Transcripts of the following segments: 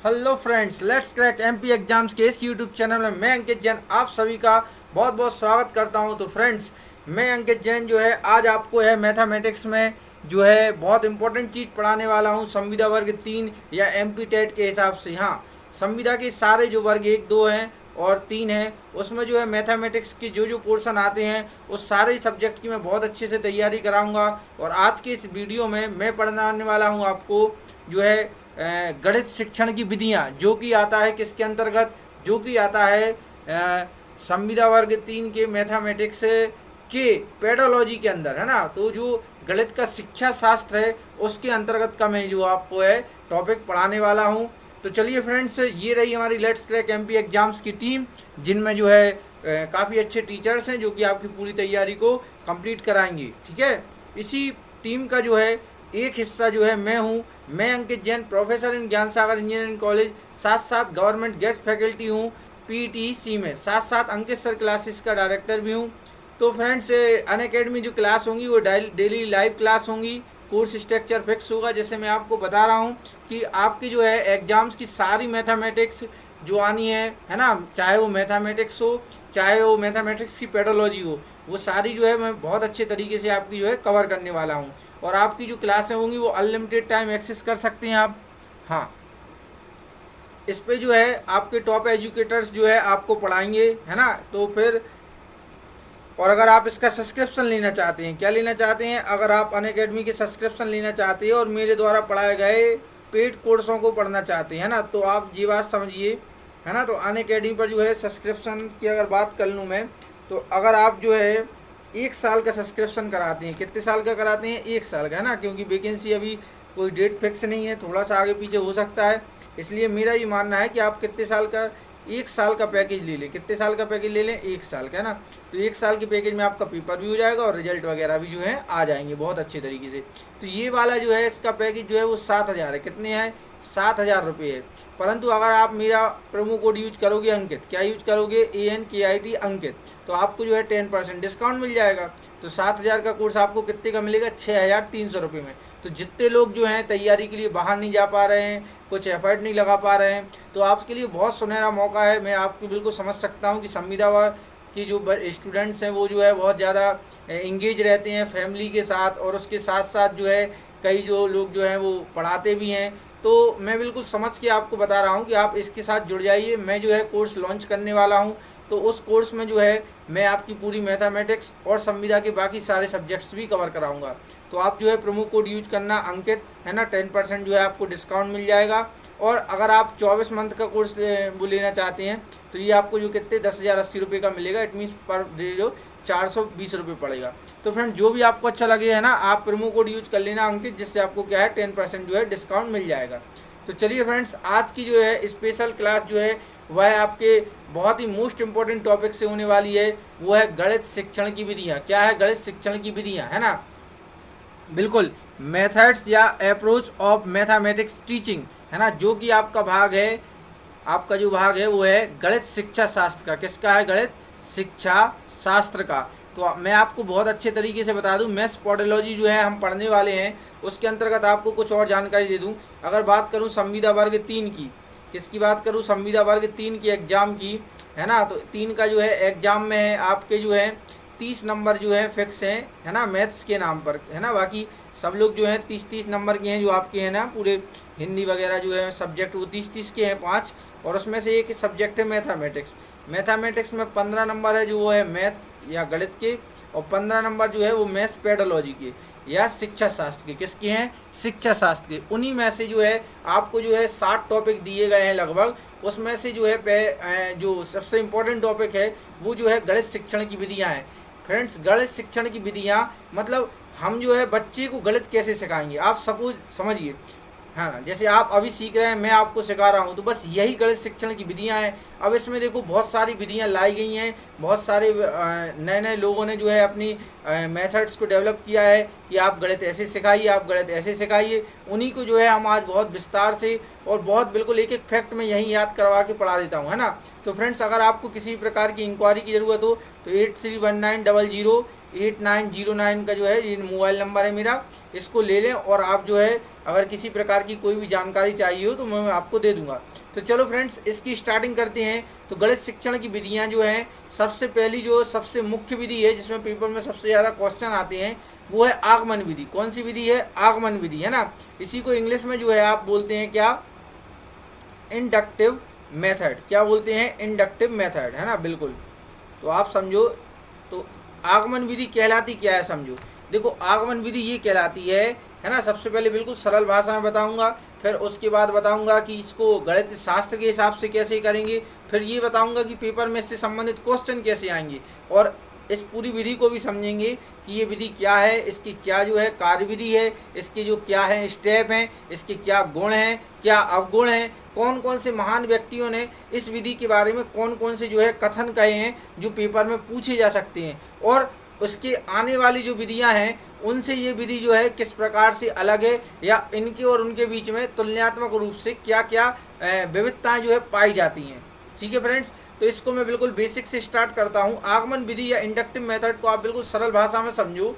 Hello friends, let's crack MP exams के इस YouTube channel में मैं अंकित जैन आप सभी का बहुत बहुत स्वागत करता हूं। तो फ्रेंड्स, मैं अंकित जैन जो है आज आपको है मैथमेटिक्स में जो है बहुत इंपॉर्टेंट चीज़ पढ़ाने वाला हूं। संविदा वर्ग 3 या एमपी टेट के हिसाब से। हाँ, संविदा के सारे जो वर्ग 1, 2 हैं और 3 हैं, उसमें जो है मैथमेटिक्स के जो जो पोर्शन आते हैं उस सारे सब्जेक्ट की मैं बहुत अच्छे से तैयारी कराऊंगा। और आज के इस वीडियो में मैं पढ़ाने वाला हूं आपको जो है गणित शिक्षण की विधियां, जो कि आता है किसके अंतर्गत, जो कि आता है संविदा वर्ग 3 के मैथमेटिक्स के पेडोलॉजी के अंदर, है ना। तो जो गणित का शिक्षा शास्त्र है उसके अंतर्गत का मैं जो आपको है टॉपिक पढ़ाने वाला हूँ। तो चलिए फ्रेंड्स, ये रही हमारी लेट्स क्रैक एमपी एग्जाम्स की टीम, जिनमें जो है काफ़ी अच्छे टीचर्स हैं जो कि आपकी पूरी तैयारी को कंप्लीट कराएंगे। ठीक है, इसी टीम का जो है एक हिस्सा जो है मैं हूँ। मैं अंकित जैन, प्रोफेसर इन ज्ञान सागर इंजीनियरिंग कॉलेज, साथ साथ गवर्नमेंट गेस्ट फैकल्टी हूँ पीटीसी में, साथ साथ अंकित सर क्लासेस का डायरेक्टर भी हूँ। तो फ्रेंड्स, अन अकेडमी जो क्लास होंगी वो डेली लाइव क्लास होंगी। कोर्स स्ट्रक्चर फिक्स होगा, जैसे मैं आपको बता रहा हूँ कि आपकी जो है एग्जाम्स की सारी मैथमेटिक्स जो आनी है ना, चाहे वो मैथमेटिक्स हो चाहे वो मैथमेटिक्स की पेडोलॉजी हो, वो सारी जो है मैं बहुत अच्छे तरीके से आपकी जो है कवर करने वाला हूँ। और आपकी जो क्लासें होंगी वो अनलिमिटेड टाइम एक्सेस कर सकते हैं आप। हाँ, इस पे जो है आपके टॉप एजुकेटर्स जो है आपको पढ़ाएंगे, है ना। तो फिर और अगर आप इसका सब्सक्रिप्शन लेना चाहते हैं, क्या लेना चाहते हैं, अगर आप अन अकेडमी के सब्सक्रिप्शन लेना चाहते हैं और मेरे द्वारा पढ़ाए गए पेड कोर्सों को पढ़ना चाहते हैं ना, तो आप ये बात समझिए, है ना। तो अन अकेडमी पर जो है सब्सक्रिप्शन की अगर बात कर लूँ मैं, तो अगर आप जो है 1 साल का सब्सक्रिप्शन कराते हैं, कितने साल का कराते हैं, 1 साल का, है ना। क्योंकि वैकेंसी अभी कोई डेट फिक्स नहीं है, थोड़ा सा आगे पीछे हो सकता है, इसलिए मेरा ये मानना है कि आप कितने साल का, 1 साल का पैकेज ले लें। कितने साल का पैकेज ले लें, 1 साल का, है ना। तो 1 साल के पैकेज में आपका पेपर भी हो जाएगा और रिजल्ट वगैरह भी जो है आ जाएंगे बहुत अच्छे तरीके से। तो ये वाला जो है इसका पैकेज जो है वो 7,000 है। कितने हैं, 7,000 रुपये है। परंतु अगर आप मेरा प्रोमो कोड यूज करोगे अंकित, क्या यूज करोगे, ANKIT अंकित, तो आपको जो है 10% डिस्काउंट मिल जाएगा। तो 7,000 का कोर्स आपको कितने का मिलेगा, 6,300 रुपये में। तो जितने लोग जो हैं तैयारी के लिए बाहर नहीं जा पा रहे हैं, कुछ एफर्ट नहीं लगा पा रहे हैं, तो आपके लिए बहुत सुनहरा मौका है। मैं आपको बिल्कुल समझ सकता हूँ कि संविदा की जो स्टूडेंट्स हैं वो जो है बहुत ज़्यादा इंगेज रहते हैं फैमिली के साथ, और उसके साथ साथ जो है कई जो लोग जो हैं वो पढ़ाते भी हैं। तो मैं बिल्कुल समझ के आपको बता रहा हूँ कि आप इसके साथ जुड़ जाइए। मैं जो है कोर्स लॉन्च करने वाला हूँ, तो उस कोर्स में जो है मैं आपकी पूरी मैथमेटिक्स और संविदा के बाकी सारे सब्जेक्ट्स भी कवर कराऊंगा। तो आप जो है प्रोमो कोड यूज करना अंकित, है ना, 10% जो है आपको डिस्काउंट मिल जाएगा। और अगर आप 24 मंथ का कोर्स वो लेना चाहते हैं, तो ये आपको जो कितने 10,080 रुपये का मिलेगा। इट मीन्स पर डे जो 420 रुपये पड़ेगा। तो फ्रेंड, जो भी आपको अच्छा लगे, है ना, आप प्रोमो कोड यूज कर लेना अंकित, जिससे आपको क्या है 10% जो है डिस्काउंट मिल जाएगा। तो चलिए फ्रेंड्स, आज की जो है स्पेशल क्लास जो है वह आपके बहुत ही मोस्ट इंपॉर्टेंट टॉपिक से होने वाली है। वो है गणित शिक्षण की विधियाँ। क्या है, गणित शिक्षण की विधियाँ, है ना। बिल्कुल, मेथड्स या अप्रोच ऑफ मैथमेटिक्स टीचिंग, है ना, जो कि आपका भाग है। आपका जो भाग है वो है गणित शिक्षा शास्त्र का। किसका है, गणित शिक्षा शास्त्र का। तो मैं आपको बहुत अच्छे तरीके से बता दूं, मैथ्स पॉडोलॉजी जो है हम पढ़ने वाले हैं, उसके अंतर्गत आपको कुछ और जानकारी दे दूं। अगर बात करूं संविदा वर्ग 3 की, किसकी बात करूं, संविदा वर्ग 3 की एग्जाम की, है ना। तो 3 का जो है एग्जाम में है आपके जो है 30 नंबर जो है फिक्स हैं, है ना, मैथ्स के नाम पर, है ना। बाकी सब लोग जो हैं 30-30 नंबर के हैं जो आपके हैं ना, पूरे हिंदी वगैरह जो है सब्जेक्ट वो 30-30 के हैं 5। और उसमें से एक सब्जेक्ट है मैथमेटिक्स। मैथमेटिक्स में 15 नंबर है जो वो है मैथ या गणित के, और 15 नंबर जो है वो मैथ्स पेडोलॉजी के या शिक्षा शास्त्र के। किसके हैं, शिक्षा शास्त्र के। उन्हीं में से जो है आपको जो है 60 टॉपिक दिए गए हैं लगभग। उसमें से जो है जो सबसे इम्पोर्टेंट टॉपिक है वो जो है गणित शिक्षण की विधियाँ हैं। फ्रेंड्स, गणित शिक्षण की विधियाँ मतलब हम जो है बच्चे को गणित कैसे सिखाएंगे, आप सपोज समझिए, हाँ ना, जैसे आप अभी सीख रहे हैं, मैं आपको सिखा रहा हूँ, तो बस यही गणित शिक्षण की विधियाँ हैं। अब इसमें देखो बहुत सारी विधियाँ लाई गई हैं, बहुत सारे नए नए लोगों ने जो है अपनी मेथड्स को डेवलप किया है कि आप गणित ऐसे सिखाइए, आप गणित ऐसे सिखाइए। उन्हीं को जो है हम आज बहुत विस्तार से और बहुत बिल्कुल एक एक फैक्ट में यही याद करवा के पढ़ा देता हूँ, है ना। तो फ्रेंड्स, अगर आपको किसी प्रकार की इंक्वायरी की ज़रूरत हो तो 831900 8909 का जो है ये मोबाइल नंबर है मेरा, इसको ले लें और आप जो है अगर किसी प्रकार की कोई भी जानकारी चाहिए हो तो मैं आपको दे दूंगा। तो चलो फ्रेंड्स इसकी स्टार्टिंग करते हैं। तो गणित शिक्षण की विधियां जो हैं, सबसे पहली जो सबसे मुख्य विधि है जिसमें पेपर में सबसे ज़्यादा क्वेश्चन आते हैं वो है आगमन विधि। कौन सी विधि है? आगमन विधि, है ना। इसी को इंग्लिश में जो है आप बोलते हैं क्या? Inductive method. क्या बोलते हैं? इंडक्टिव मेथड, है ना, बिल्कुल। तो आप समझो, तो आगमन विधि कहलाती क्या है समझो। देखो आगमन विधि ये कहलाती है ना। सबसे पहले बिल्कुल सरल भाषा में बताऊंगा, फिर उसके बाद बताऊंगा कि इसको गणित शास्त्र के हिसाब से कैसे करेंगे, फिर ये बताऊंगा कि पेपर में इससे संबंधित क्वेश्चन कैसे आएंगे, और इस पूरी विधि को भी समझेंगे कि ये विधि क्या है, इसकी क्या जो है कार्यविधि है, इसके जो क्या है स्टेप हैं, इसके क्या गुण हैं, क्या अवगुण हैं, कौन कौन से महान व्यक्तियों ने इस विधि के बारे में कौन कौन से जो है कथन कहे हैं जो पेपर में पूछे जा सकते हैं, और उसके आने वाली जो विधियां हैं उनसे ये विधि जो है किस प्रकार से अलग है, या इनके और उनके बीच में तुलनात्मक रूप से क्या क्या विविधताएं जो है पाई जाती हैं। ठीक है फ्रेंड्स, तो इसको मैं बिल्कुल बेसिक से स्टार्ट करता हूँ। आगमन विधि या इंडक्टिव मेथड को आप बिल्कुल सरल भाषा में समझो।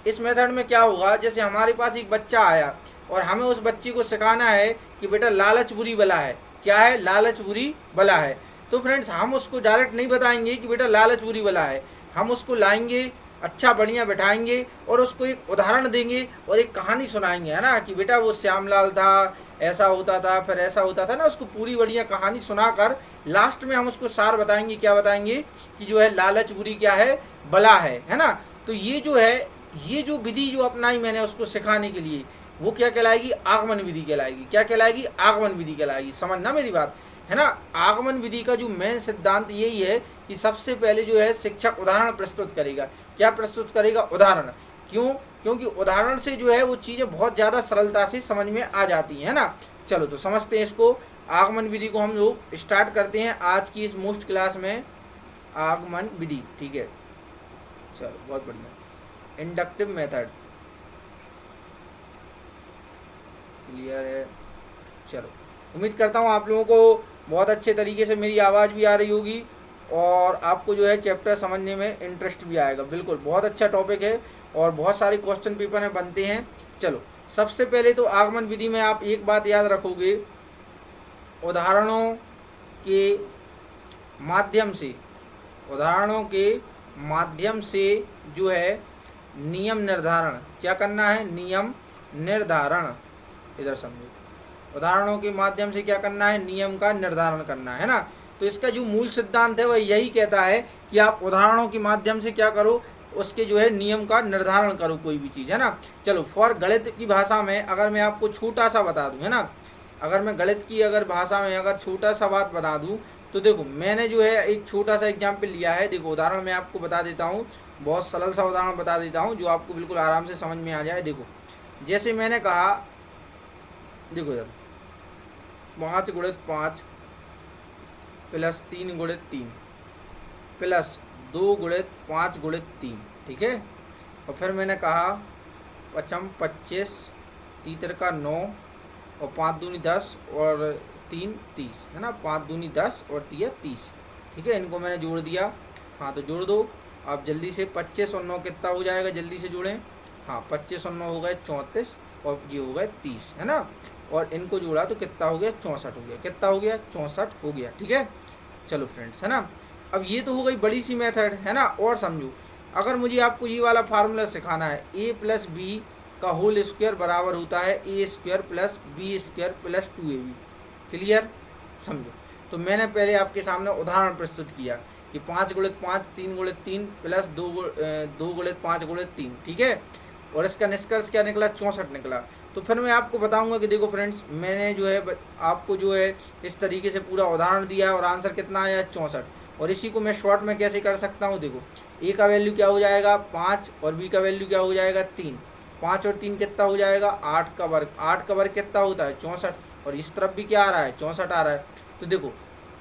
इस मेथड में क्या होगा, जैसे हमारे पास एक बच्चा आया और हमें उस बच्चे को सिखाना है कि बेटा लालच बुरी बला है। क्या है? लालच बुरी बला है। तो फ्रेंड्स हम उसको डायरेक्ट नहीं बताएंगे कि बेटा लालच बुरी बला है, हम उसको लाएंगे, अच्छा बढ़िया बैठाएंगे और उसको एक उदाहरण देंगे और एक कहानी सुनाएंगे, है ना, कि बेटा वो श्यामलाल था, ऐसा होता था, फिर ऐसा होता था ना। उसको पूरी बढ़िया कहानी सुनाकर लास्ट में हम उसको सार बताएंगे। क्या बताएंगे? कि जो है लालच बुरी क्या है? बला है ना। तो ये जो है, ये जो विधि जो अपनाई मैंने उसको सिखाने के लिए, वो क्या कहलाएगी? आगमन विधि कहलाएगी। क्या कहलाएगी? आगमन विधि कहलाएगी। समझना मेरी बात, है ना। आगमन विधि का जो मेन सिद्धांत यही है कि सबसे पहले जो है शिक्षक उदाहरण प्रस्तुत करेगा। क्या प्रस्तुत करेगा? उदाहरण। क्यों? क्योंकि उदाहरण से जो है वो चीज़ें बहुत ज़्यादा सरलता से समझ में आ जाती हैं, है ना। चलो तो समझते हैं इसको। आगमन विधि को हम लोग स्टार्ट करते हैं आज की इस मोस्ट क्लास में। आगमन विधि, ठीक है, चलो बहुत बढ़िया। इंडक्टिव मेथड क्लियर है। चलो उम्मीद करता हूँ आप लोगों को बहुत अच्छे तरीके से मेरी आवाज़ भी आ रही होगी और आपको जो है चैप्टर समझने में इंटरेस्ट भी आएगा। बिल्कुल बहुत अच्छा टॉपिक है और बहुत सारे क्वेश्चन पेपर में बनते हैं। चलो सबसे पहले तो आगमन विधि में आप एक बात याद रखोगे, उदाहरणों के माध्यम से, उदाहरणों के माध्यम से जो है नियम निर्धारण। क्या करना है? नियम निर्धारण। इधर समझो, उदाहरणों के माध्यम से क्या करना है? नियम का निर्धारण करना है ना। तो इसका जो मूल सिद्धांत है वह यही कहता है कि आप उदाहरणों के माध्यम से क्या करो, उसके जो है नियम का निर्धारण करो कोई भी चीज़, है ना। चलो फॉर गणित की भाषा में अगर मैं आपको छोटा सा बता दूं, है ना, अगर मैं गणित की अगर भाषा में अगर छोटा सा बात बता दूं, तो देखो मैंने जो है एक छोटा सा एग्जाम्पल लिया है। देखो उदाहरण मैं आपको बता देता हूँ, बहुत सरल सा उदाहरण बता देता हूँ जो आपको बिल्कुल आराम से समझ में आ जाए। देखो जैसे मैंने कहा, देखो यार 5 गुणित 5 प्लस 3 गुणित 3 प्लस 2 गुणित 5 गुणित 3, ठीक है। और फिर मैंने कहा 5 25, तीतर का 9 और 5 दूनी 10 और 3 30, है ना। 5 दूनी 10 और 3 30, ठीक है। इनको मैंने जोड़ दिया। हाँ तो जोड़ दो आप जल्दी से। 25 और 9 कितना हो जाएगा? जल्दी से जोड़ें। हाँ 25 और 9 हो गए 34 और ये हो गए 30, है ना। और इनको जोड़ा तो कितना हो गया? 64 हो गया। कितना हो गया? 64 हो गया, ठीक है। चलो फ्रेंड्स, है ना। अब ये तो हो गई बड़ी सी मेथड, है ना। और समझो, अगर मुझे आपको ये वाला फार्मूला सिखाना है, a प्लस बी का होल स्क्वायर बराबर होता है a square plus B square plus 2ab। Clear? समझो, तो मैंने पहले आपके सामने उदाहरण प्रस्तुत किया कि 5 गुणित 5 3 गुणित 3 प्लस 2 गुणित 5 गुणित 3, ठीक है। और इसका निष्कर्ष क्या निकला? 64 निकला। तो फिर मैं आपको बताऊंगा कि देखो फ्रेंड्स, मैंने जो है आपको जो है इस तरीके से पूरा उदाहरण दिया है और आंसर कितना आया? 64। और इसी को मैं शॉर्ट में कैसे कर सकता हूँ? देखो ए का वैल्यू क्या हो जाएगा? 5 और बी का वैल्यू क्या हो जाएगा? 3। 5 और 3 कितना हो जाएगा? 8 का वर्ग। 8 का वर्ग कितना होता है? 64। और इस तरफ भी क्या आ रहा है? 64 आ रहा है। तो देखो,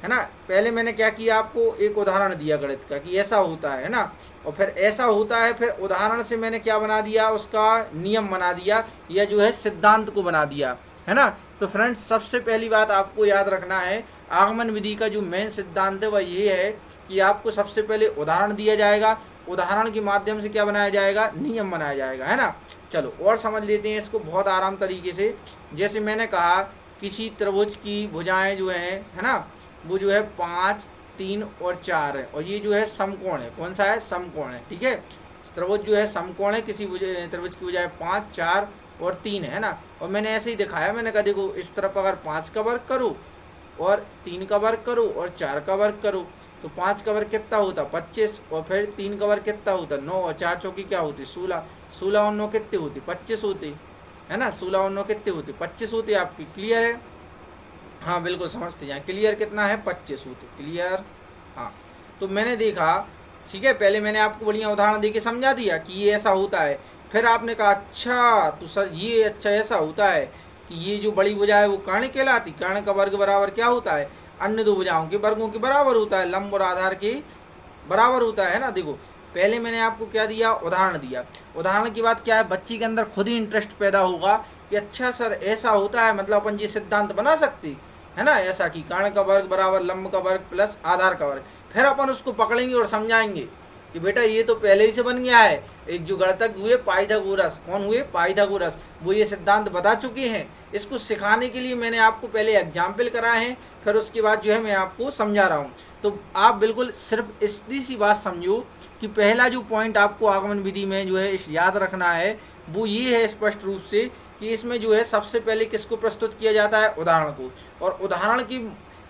है ना, पहले मैंने क्या किया, आपको एक उदाहरण दिया गणित का कि ऐसा होता है ना। और फिर ऐसा होता है, फिर उदाहरण से मैंने क्या बना दिया? उसका नियम बना दिया, या जो है सिद्धांत को बना दिया, है ना। तो फ्रेंड्स सबसे पहली बात आपको याद रखना है, आगमन विधि का जो मेन सिद्धांत है वह ये है कि आपको सबसे पहले उदाहरण दिया जाएगा, उदाहरण के माध्यम से क्या बनाया जाएगा, नियम बनाया जाएगा, है ना। चलो और समझ लेते हैं इसको बहुत आराम तरीके से। जैसे मैंने कहा किसी त्रिभुज की भुजाएं जो है ना, वो जो है 5, 3 और 4 है, और ये जो है समकोण है। कौन सा है, समकोण है, ठीक है। त्रिभुज जो है समकोण है, किसी त्रिभुज की भुजाएं 5, 4 और 3 है ना। और मैंने ऐसे ही दिखाया, मैंने कहा देखो इस तरफ अगर 5 का वर्ग करूँ और 3 का वर्ग करूँ और 4 का वर्ग करूँ तो 5 का वर्ग कितना होता, 25, और फिर 3 का वर्ग कितना होता, 9, और 4 चौकी क्या होती, 16। 16 और 9 कितने होती, 25 होती, है ना। 16 और 9 कितने होती, 25 होती। आपकी क्लियर है, हाँ बिल्कुल समझते जाएं। क्लियर कितना है, 25 होते, क्लियर। हाँ तो मैंने देखा, ठीक है, पहले मैंने आपको बढ़िया उदाहरण दे के समझा दिया कि ये ऐसा होता है। फिर आपने कहा अच्छा तो सर ये अच्छा ऐसा होता है कि ये जो बड़ी भुजा है वो कर्ण कहलाती, कर्ण का वर्ग बराबर क्या होता है, अन्य दो भुजाओं के वर्गों के बराबर होता है, लंब और आधार के बराबर होता है ना। देखो पहले मैंने आपको क्या दिया, उदाहरण दिया। उदाहरण की बात क्या है, बच्ची के अंदर खुद ही इंटरेस्ट पैदा होगा कि अच्छा सर ऐसा होता है, मतलब अपन ये सिद्धांत बना सकते है ना, ऐसा कि कर्ण का वर्ग बराबर लंब का वर्ग प्लस आधार का वर्ग। फिर अपन उसको पकड़ेंगे और समझाएंगे कि बेटा ये तो पहले ही से बन गया है। एक जो गणितज्ञ हुए पाइथागोरस, कौन हुए, पाइथागोरस, वो ये सिद्धांत बता चुके हैं। इसको सिखाने के लिए मैंने आपको पहले एग्जाम्पल कराए हैं, फिर उसके बाद जो है मैं आपको समझा रहा हूँ। तो आप बिल्कुल सिर्फ इतनी सी बात समझो कि पहला जो पॉइंट आपको आगमन विधि में जो है याद रखना है वो ये है स्पष्ट रूप से कि इसमें जो है सबसे पहले किसको प्रस्तुत किया जाता है, उदाहरण को। और उदाहरण की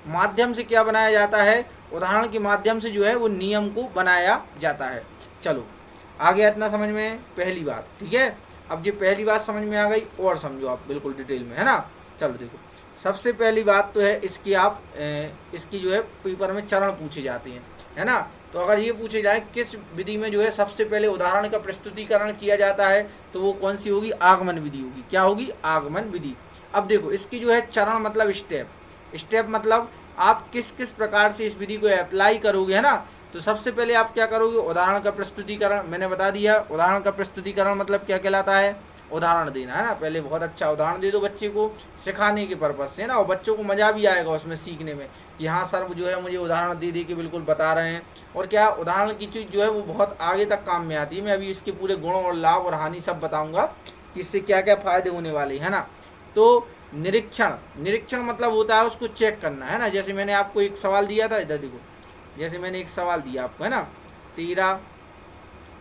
माध्यम से क्या बनाया जाता है, उदाहरण के माध्यम से जो है वो नियम को बनाया जाता है। चलो आ गया इतना समझ में, पहली बात, ठीक है। अब ये पहली बात समझ में आ गई, और समझो आप बिल्कुल डिटेल में, है ना। चलो देखो सबसे पहली बात तो है इसकी, आप इसकी जो है पेपर में चरण पूछे जाते हैं, है ना। तो अगर ये पूछे जाए किस विधि में जो है सबसे पहले उदाहरण का प्रस्तुतिकरण किया जाता है, तो वो कौन सी होगी, आगमन विधि होगी। क्या होगी, आगमन विधि। अब देखो इसकी जो है चरण मतलब स्टेप, स्टेप मतलब आप किस किस प्रकार से इस विधि को अप्लाई करोगे, है ना। तो सबसे पहले आप क्या करोगे, उदाहरण का प्रस्तुतिकरण। मैंने बता दिया उदाहरण का प्रस्तुतिकरण मतलब क्या कहलाता है, उदाहरण देना, है ना। पहले बहुत अच्छा उदाहरण दे दो बच्चे को सिखाने के पर्पज से, है ना, और बच्चों को मज़ा भी आएगा उसमें सीखने में कि हाँ सर जो है मुझे उदाहरण दे के बिल्कुल बता रहे हैं। और क्या उदाहरण की चीज़ जो है वो बहुत आगे तक काम में आती है। मैं अभी इसके पूरे गुण और लाभ और हानि सब बताऊँगा कि इससे क्या क्या फ़ायदे होने वाले, है ना। तो निरीक्षण, निरीक्षण मतलब होता है उसको चेक करना, है ना। जैसे मैंने आपको एक सवाल दिया था, इधर देखो, जैसे मैंने एक सवाल दिया आपको, है ना, 13,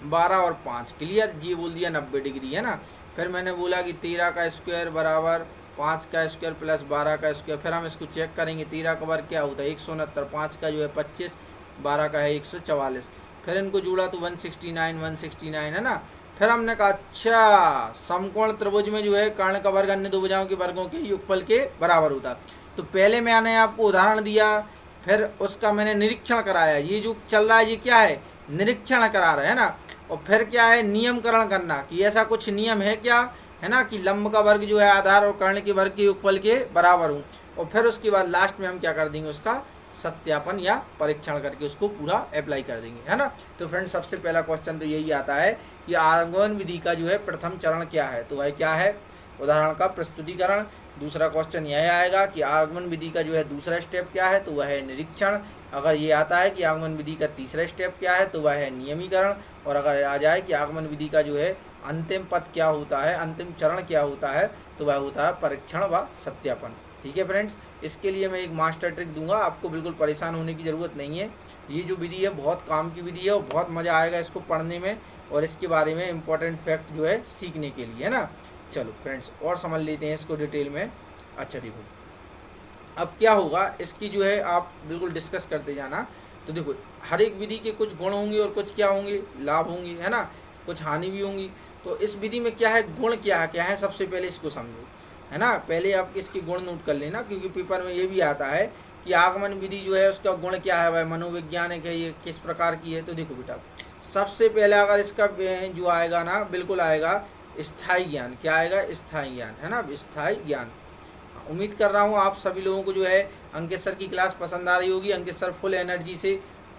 12 और 5, क्लियर, ये बोल दिया 90 डिग्री, है ना। फिर मैंने बोला कि 13 का स्क्वायर बराबर 5 का स्क्वायर प्लस 12 का स्क्वायर। फिर हम इसको चेक करेंगे, 13 का वर्ग क्या होता है, 169, 5 का जो है 25, 12 का है 144। फिर इनको जोड़ा तो 169, 169, है ना। फिर हमने कहा अच्छा समकोण त्रिभुज में जो है कर्ण का वर्ग अन्य दो भुजाओं के वर्गों के योगफल के बराबर होता। तो पहले मैंने आपको उदाहरण दिया, फिर उसका मैंने निरीक्षण कराया। ये जो चल रहा है ये क्या है, निरीक्षण करा रहा है ना। और फिर क्या है, नियमकरण करना कि ऐसा कुछ नियम है क्या, है ना, कि लंब का वर्ग जो है आधार और कर्ण के वर्ग के योगफल के बराबर हो। और फिर उसके बाद लास्ट में हम क्या कर देंगे, उसका सत्यापन या परीक्षण करके उसको पूरा अप्लाई कर देंगे, है ना। तो फ्रेंड्स सबसे पहला क्वेश्चन तो यही आता है कि आगमन विधि का जो है प्रथम चरण क्या है, तो वह क्या है, उदाहरण का प्रस्तुतिकरण। दूसरा क्वेश्चन यह आएगा कि आगमन विधि का जो है दूसरा स्टेप क्या है, तो वह है निरीक्षण। अगर ये आता है कि आगमन विधि का तीसरा स्टेप क्या है, तो वह है नियमीकरण। और अगर आ जाए कि आगमन विधि का जो है अंतिम पद क्या होता है, अंतिम चरण क्या होता है, तो वह होता है परीक्षण व सत्यापन। ठीक है फ्रेंड्स, इसके लिए मैं एक मास्टर ट्रिक दूंगा, आपको बिल्कुल परेशान होने की ज़रूरत नहीं है। ये जो विधि है बहुत काम की विधि है और बहुत मज़ा आएगा इसको पढ़ने में और इसके बारे में इम्पोर्टेंट फैक्ट जो है सीखने के लिए, है ना। चलो फ्रेंड्स और समझ लेते हैं इसको डिटेल में। अच्छा देखो अब क्या होगा, इसकी जो है आप बिल्कुल डिस्कस करते जाना। तो देखो हर एक विधि के कुछ गुण होंगे और कुछ क्या होंगे, लाभ होंगे, है ना, कुछ हानि भी होंगी। तो इस विधि में क्या है, गुण क्या है सबसे पहले इसको समझो, है ना। पहले आप इसके गुण नोट कर लेना, क्योंकि पेपर में ये भी आता है कि आगमन विधि जो है उसका गुण क्या है, वह मनोवैज्ञानिक है, ये किस प्रकार की है। तो देखो बेटा सबसे पहले अगर इसका जो आएगा ना, बिल्कुल आएगा स्थायी ज्ञान। क्या आएगा, स्थायी ज्ञान, है ना, स्थायी ज्ञान। उम्मीद कर रहा हूँ आप सभी लोगों को जो है अंकित सर की क्लास पसंद आ रही होगी। अंकित सर फुल एनर्जी से,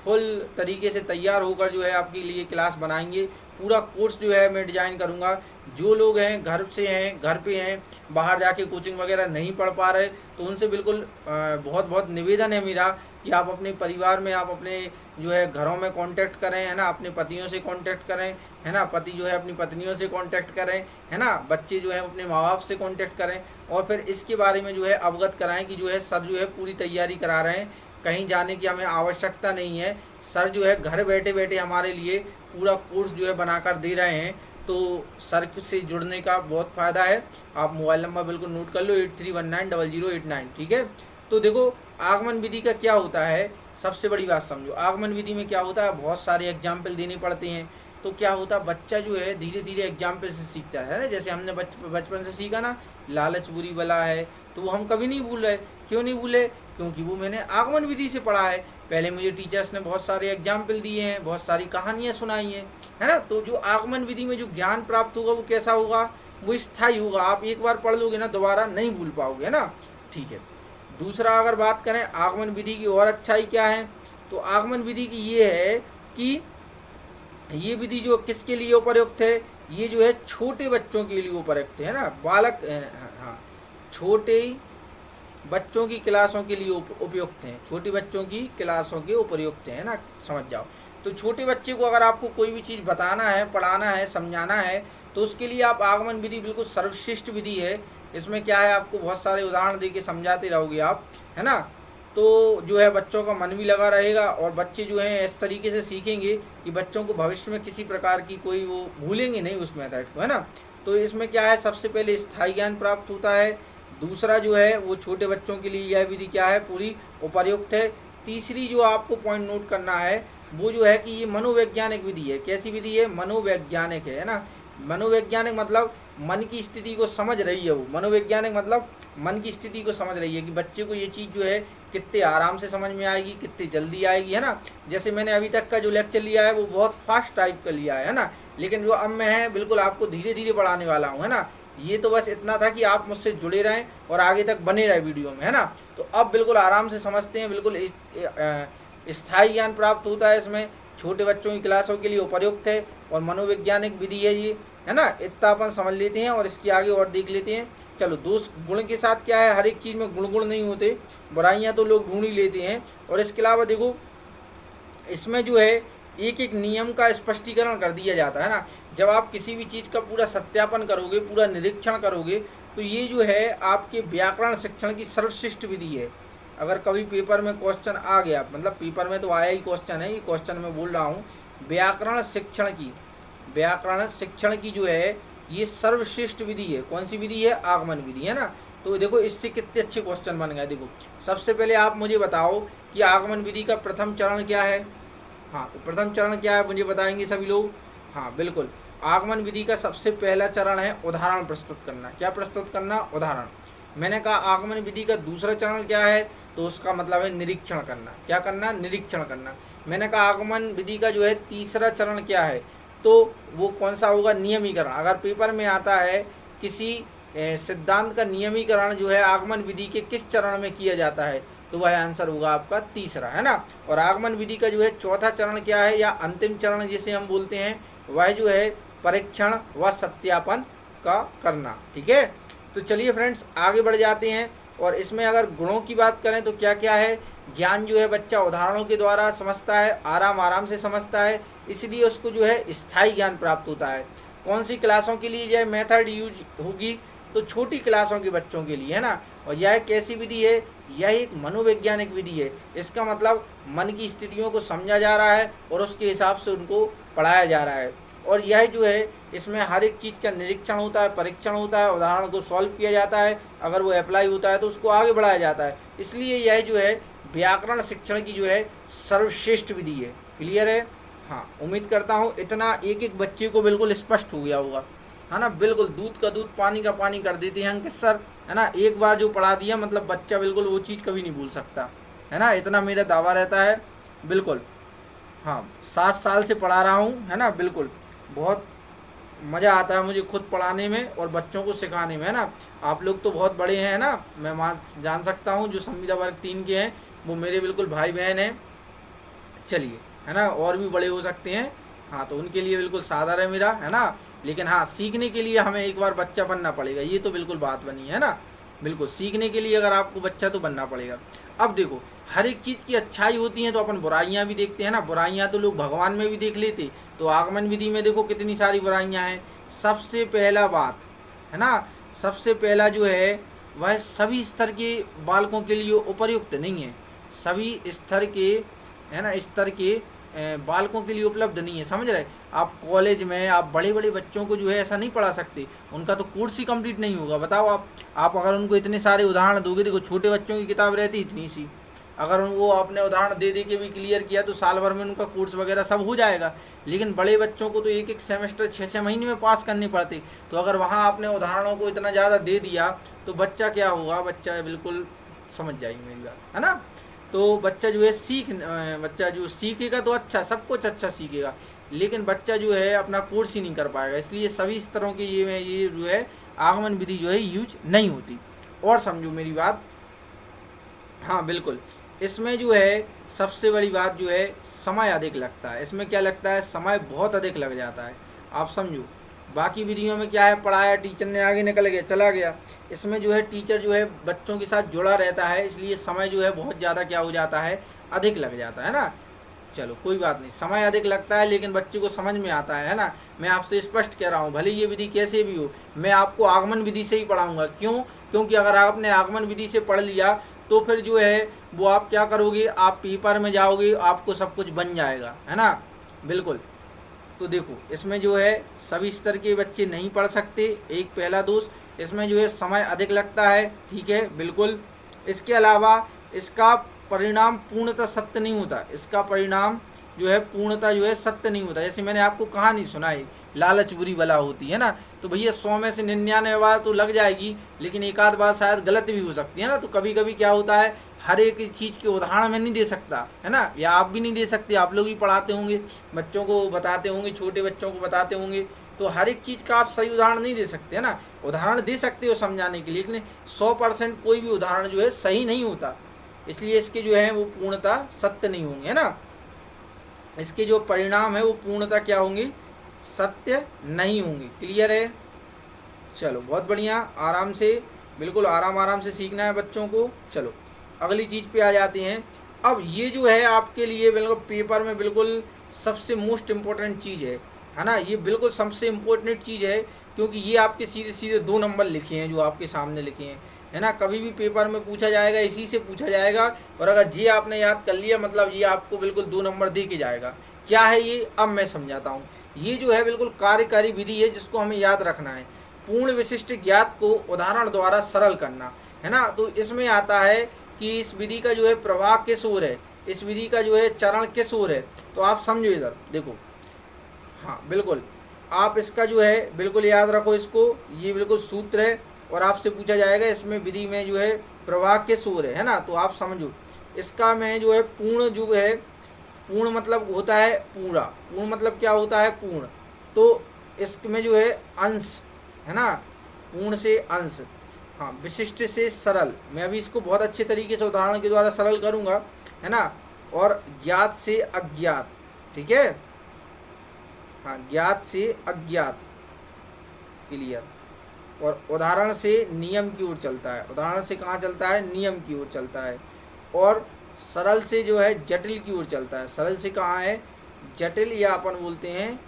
फुल तरीके से तैयार होकर जो है आपके लिए क्लास बनाएंगे। पूरा कोर्स जो है मैं डिज़ाइन करूँगा। जो लोग हैं घर से हैं, घर पे हैं, बाहर जाके कोचिंग वगैरह नहीं पढ़ पा रहे, तो उनसे बिल्कुल बहुत बहुत निवेदन है मेरा कि आप अपने परिवार में, आप अपने जो है घरों में कांटेक्ट करें, है ना, अपने पतियों से कांटेक्ट करें, है ना, पति जो है अपनी पत्नियों से कांटेक्ट करें, है ना, बच्चे जो है अपने माँ बाप से कांटेक्ट करें और फिर इसके बारे में जो है अवगत कराएं कि जो है सर जो है पूरी तैयारी करा रहे हैं, कहीं जाने की हमें आवश्यकता नहीं है। सर जो है घर बैठे बैठे हमारे लिए पूरा कोर्स जो है बनाकर दे रहे हैं। तो सर से जुड़ने का बहुत फ़ायदा है। आप मोबाइल नंबर बिल्कुल नोट कर लो 83190089, ठीक है। तो देखो आगमन विधि का क्या होता है, सबसे बड़ी बात समझो। आगमन विधि में क्या होता है, बहुत सारे एग्जाम्पल देने पड़ते हैं। तो क्या होता है, बच्चा जो है धीरे धीरे एग्जाम्पल से सीखता है ना। जैसे हमने बचपन से सीखा ना, लालच बुरी बला है, तो वो हम कभी नहीं भूल रहे। क्यों नहीं भूले, क्योंकि वो मैंने आगमन विधि से पढ़ा है। पहले मुझे टीचर्स ने बहुत सारे एग्जाम्पल दिए हैं, बहुत सारी कहानियाँ सुनाई हैं, है ना। तो जो आगमन विधि में जो ज्ञान प्राप्त होगा वो कैसा होगा, वो स्थायी होगा। आप एक बार पढ़ लोगे ना, दोबारा नहीं भूल पाओगे, है ना, ठीक है। दूसरा अगर बात करें आगमन विधि की और अच्छाई क्या है, तो आगमन विधि की ये है कि ये विधि जो किसके लिए उपयुक्त है, ये जो है छोटे बच्चों के लिए उपयुक्त है ना, बालक, हाँ, छोटे बच्चों की क्लासों के लिए उपयुक्त हैं, छोटे बच्चों की क्लासों के उपयुक्त हैं ना, समझ जाओ। तो छोटे बच्चे को अगर आपको कोई भी चीज़ बताना है, पढ़ाना है, समझाना है, तो उसके लिए आप आगमन विधि बिल्कुल सर्वश्रेष्ठ विधि है। इसमें क्या है, आपको बहुत सारे उदाहरण दे के समझाते रहोगे आप, है ना। तो जो है बच्चों का मन भी लगा रहेगा और बच्चे जो हैं इस तरीके से सीखेंगे कि बच्चों को भविष्य में किसी प्रकार की कोई वो भूलेंगे नहीं उस मेथड को, है ना। तो इसमें क्या है, सबसे पहले स्थायी ज्ञान प्राप्त होता है। दूसरा जो है वो छोटे बच्चों के लिए यह विधि क्या है, पूरी उपयुक्त है। तीसरी जो आपको पॉइंट नोट करना है वो जो है कि ये मनोवैज्ञानिक विधि है। कैसी विधि है, मनोवैज्ञानिक है ना। मनोवैज्ञानिक मतलब मन की स्थिति को समझ रही है वो। मनोवैज्ञानिक मतलब मन की स्थिति को समझ रही है कि बच्चे को ये चीज़ जो है कितने आराम से समझ में आएगी, कितनी जल्दी आएगी, है ना। जैसे मैंने अभी तक का जो लेक्चर लिया है वो बहुत फास्ट टाइप का लिया है ना, लेकिन जो अब मैं है बिल्कुल आपको धीरे धीरे पढ़ाने वाला हूँ, है ना। ये तो बस इतना था कि आप मुझसे जुड़े रहें और आगे तक बने रहे वीडियो में, है ना। तो अब बिल्कुल आराम से समझते हैं, बिल्कुल स्थायी ज्ञान प्राप्त होता है इसमें, छोटे बच्चों की क्लासों के लिए उपयुक्त है और मनोवैज्ञानिक विधि है ये, है ना। इतना अपन समझ लेते हैं और इसके आगे और देख लेते हैं। चलो, दोस्त गुण के साथ क्या है, हर एक चीज़ में गुण नहीं होते, बुराइयाँ तो लोग ढूंढ ही लेते हैं। और इसके अलावा देखो इसमें जो है एक एक नियम का स्पष्टीकरण कर दिया जाता है ना। जब आप किसी भी चीज़ का पूरा सत्यापन करोगे, पूरा निरीक्षण करोगे, तो ये जो है आपके व्याकरण शिक्षण की सर्वश्रेष्ठ विधि है। अगर कभी पेपर में क्वेश्चन आ गया, मतलब पेपर में तो आया ही क्वेश्चन है, ये क्वेश्चन मैं बोल रहा हूँ, व्याकरण शिक्षण की जो है ये सर्वश्रेष्ठ विधि है। कौन सी विधि है, आगमन विधि, है ना। तो देखो इससे कितने अच्छे क्वेश्चन बन गए। देखो सबसे पहले आप मुझे बताओ कि आगमन विधि का प्रथम चरण क्या है। हाँ, तो प्रथम चरण क्या है मुझे बताएंगे सभी लोग। हाँ बिल्कुल, आगमन विधि का सबसे पहला चरण है उदाहरण प्रस्तुत करना। क्या प्रस्तुत करना, उदाहरण। मैंने कहा आगमन विधि का दूसरा चरण क्या है, तो उसका मतलब है निरीक्षण करना। क्या करना, निरीक्षण करना। मैंने कहा आगमन विधि का जो है तीसरा चरण क्या है, तो वो कौन सा होगा, नियमीकरण। अगर पेपर में आता है किसी सिद्धांत का नियमीकरण जो है आगमन विधि के किस चरण में किया जाता है, तो वह आंसर होगा आपका तीसरा, है ना। और आगमन विधि का जो है चौथा चरण क्या है, या अंतिम चरण जिसे हम बोलते हैं, वह जो है परीक्षण व सत्यापन का करना, ठीक है। तो चलिए फ्रेंड्स आगे बढ़ जाते हैं। और इसमें अगर गुणों की बात करें तो क्या क्या है, ज्ञान जो है बच्चा उदाहरणों के द्वारा समझता है, आराम से समझता है, इसलिए उसको जो है स्थायी ज्ञान प्राप्त होता है। कौन सी क्लासों के लिए यह मेथड यूज होगी, तो छोटी क्लासों के बच्चों के लिए, है ना। और यह कैसी विधि है, यह एक मनोवैज्ञानिक विधि है। इसका मतलब मन की स्थितियों को समझा जा रहा है और उसके हिसाब से उनको पढ़ाया जा रहा है। और यह जो है इसमें हर एक चीज़ का निरीक्षण होता है, परीक्षण होता है, उदाहरण को सॉल्व किया जाता है, अगर वो अप्लाई होता है तो उसको आगे बढ़ाया जाता है। इसलिए यह जो है व्याकरण शिक्षण की जो है सर्वश्रेष्ठ विधि है। क्लियर है। हाँ, उम्मीद करता हूँ इतना एक एक बच्चे को बिल्कुल स्पष्ट हो गया होगा, है ना। बिल्कुल दूध का दूध पानी का पानी कर देते हैं अंकित सर, है ना। एक बार जो पढ़ा दिया मतलब बच्चा बिल्कुल वो चीज़ कभी नहीं भूल सकता, है ना। इतना मेरा दावा रहता है बिल्कुल। हाँ, 7 साल से पढ़ा रहा हूँ, है ना। बिल्कुल बहुत मज़ा आता है मुझे खुद पढ़ाने में और बच्चों को सिखाने में, है ना। आप लोग तो बहुत बड़े हैं ना, मैं जान सकता हूँ जो संविदा वर्ग 3 के हैं वो मेरे बिल्कुल भाई बहन हैं। चलिए, है ना, और भी बड़े हो सकते हैं, हाँ, तो उनके लिए बिल्कुल सादर है मेरा, है ना। लेकिन हाँ, सीखने के लिए हमें एक बार बच्चा बनना पड़ेगा, ये तो बिल्कुल बात बनी है ना। बिल्कुल सीखने के लिए अगर आपको बच्चा तो बनना पड़ेगा। अब देखो हर एक चीज़ की अच्छाई होती है तो अपन बुराइयां भी देखते हैं ना। बुराइयां तो लोग भगवान में भी देख लेते, तो आगमन विधि में देखो कितनी सारी बुराइयां हैं। सबसे पहला बात है ना, सबसे पहला जो है वह सभी स्तर के बालकों के लिए उपयुक्त नहीं है। सभी स्तर के, है ना, स्तर के बालकों के लिए उपलब्ध नहीं है, समझ रहे। आप कॉलेज में आप बड़े बड़े बच्चों को जो है ऐसा नहीं पढ़ा सकते, उनका तो कोर्स ही कंप्लीट नहीं होगा। बताओ आप अगर उनको इतने सारे उदाहरण दोगे, देखो छोटे बच्चों की किताब रहती इतनी सी, अगर वो आपने उदाहरण दे दे के भी क्लियर किया तो साल भर में उनका कोर्स वगैरह सब हो जाएगा। लेकिन बड़े बच्चों को तो एक एक सेमेस्टर 6-6 महीने में पास करने पड़ते। तो अगर वहाँ आपने उदाहरणों को इतना ज़्यादा दे दिया तो बच्चा क्या होगा, बच्चा बिल्कुल समझ जाएगी मेरी बात, है ना। तो बच्चा जो है बच्चा जो सीखेगा तो अच्छा, सब कुछ अच्छा सीखेगा, लेकिन बच्चा जो है अपना कोर्स ही नहीं कर पाएगा। इसलिए सभी स्तरों के ये जो है आगमन विधि जो है यूज नहीं होती। और समझो मेरी बात, हाँ बिल्कुल, इसमें जो है सबसे बड़ी बात जो है समय अधिक लगता है। इसमें क्या लगता है, समय बहुत अधिक लग जाता है, आप समझो। बाकी विधियों में क्या है, पढ़ाया, टीचर ने आगे निकल गया, चला गया। इसमें जो है टीचर जो है बच्चों के साथ जुड़ा रहता है, इसलिए समय जो है बहुत ज़्यादा क्या हो जाता है, अधिक लग जाता है ना। चलो कोई बात नहीं, समय अधिक लगता है लेकिन बच्चे को समझ में आता है ना। मैं आपसे स्पष्ट कह रहा हूँ, भले ये विधि कैसे भी हो, मैं आपको आगमन विधि से ही पढ़ाऊँगा। क्यों? क्योंकि अगर आपने आगमन विधि से पढ़ लिया तो फिर जो है वो आप क्या करोगे, आप पेपर में जाओगे, आपको सब कुछ बन जाएगा, है ना, बिल्कुल। तो देखो इसमें जो है सभी स्तर के बच्चे नहीं पढ़ सकते, एक पहला दोष। इसमें जो है समय अधिक लगता है, ठीक है, बिल्कुल। इसके अलावा इसका परिणाम पूर्णतः सत्य नहीं होता, इसका परिणाम जो है पूर्णतः जो है सत्य नहीं होता। जैसे मैंने आपको कहानी सुनाई, लालच बुरी बला होती है ना, तो भैया 100 में से 99 बार तो लग जाएगी, लेकिन एक आध बार शायद गलत भी हो सकती है ना। तो कभी कभी क्या होता है, हर एक चीज़ के उदाहरण में नहीं दे सकता, है ना, या आप भी नहीं दे सकते, आप लोग भी पढ़ाते होंगे, बच्चों को बताते होंगे, छोटे बच्चों को बताते होंगे, तो हर एक चीज़ का आप सही उदाहरण नहीं दे सकते, है ना। उदाहरण दे सकते हो समझाने के लिए, लेकिन 100% कोई भी उदाहरण जो है सही नहीं होता, इसलिए इसके जो है वो पूर्णतः सत्य नहीं होंगे, है ना। इसके जो परिणाम है वो पूर्णतः क्या होंगे, सत्य नहीं होंगे। क्लियर है? चलो बहुत बढ़िया, आराम से, बिल्कुल आराम से सीखना है बच्चों को। चलो अगली चीज़ पे आ जाते हैं। अब ये जो है आपके लिए बिल्कुल पेपर में बिल्कुल सबसे मोस्ट इम्पोर्टेंट चीज़ है ना, ये बिल्कुल सबसे इम्पोर्टेंट चीज़ है, क्योंकि ये आपके सीधे सीधे 2 नंबर लिखे हैं जो आपके सामने लिखे हैं, है ना। कभी भी पेपर में पूछा जाएगा, इसी से पूछा जाएगा, और अगर ये आपने याद कर लिया मतलब ये आपको बिल्कुल 2 नंबर दे के जाएगा। क्या है ये, अब मैं समझाता हूँ। ये जो है बिल्कुल कार्यकारी विधि है जिसको हमें याद रखना है। पूर्ण विशिष्ट ज्ञात को उदाहरण द्वारा सरल करना, है ना। तो इसमें आता है कि इस विधि का जो है प्रवाह किस ओर है, इस विधि का जो है चरण किस ओर है। तो आप समझो इधर देखो, हाँ बिल्कुल, आप इसका जो है बिल्कुल याद रखो इसको, ये बिल्कुल सूत्र है, और आपसे पूछा जाएगा इसमें विधि में जो है प्रवाह किस ओर है ना। तो आप समझो इसका में जो है पूर्ण जो है, पूर्ण मतलब होता है पूरा, पूर्ण मतलब क्या होता है, पूर्ण। तो इसमें जो है अंश, है ना, पूर्ण से अंश, हाँ, विशिष्ट से सरल। मैं अभी इसको बहुत अच्छे तरीके से उदाहरण के द्वारा सरल करूँगा, है ना। और ज्ञात से अज्ञात, ठीक है, हाँ, ज्ञात से अज्ञात, क्लियर। और उदाहरण से नियम की ओर चलता है, उदाहरण से कहाँ चलता है, नियम की ओर चलता है। और सरल से जो है जटिल की ओर चलता है, सरल से कहाँ है, जटिल, या अपन बोलते हैं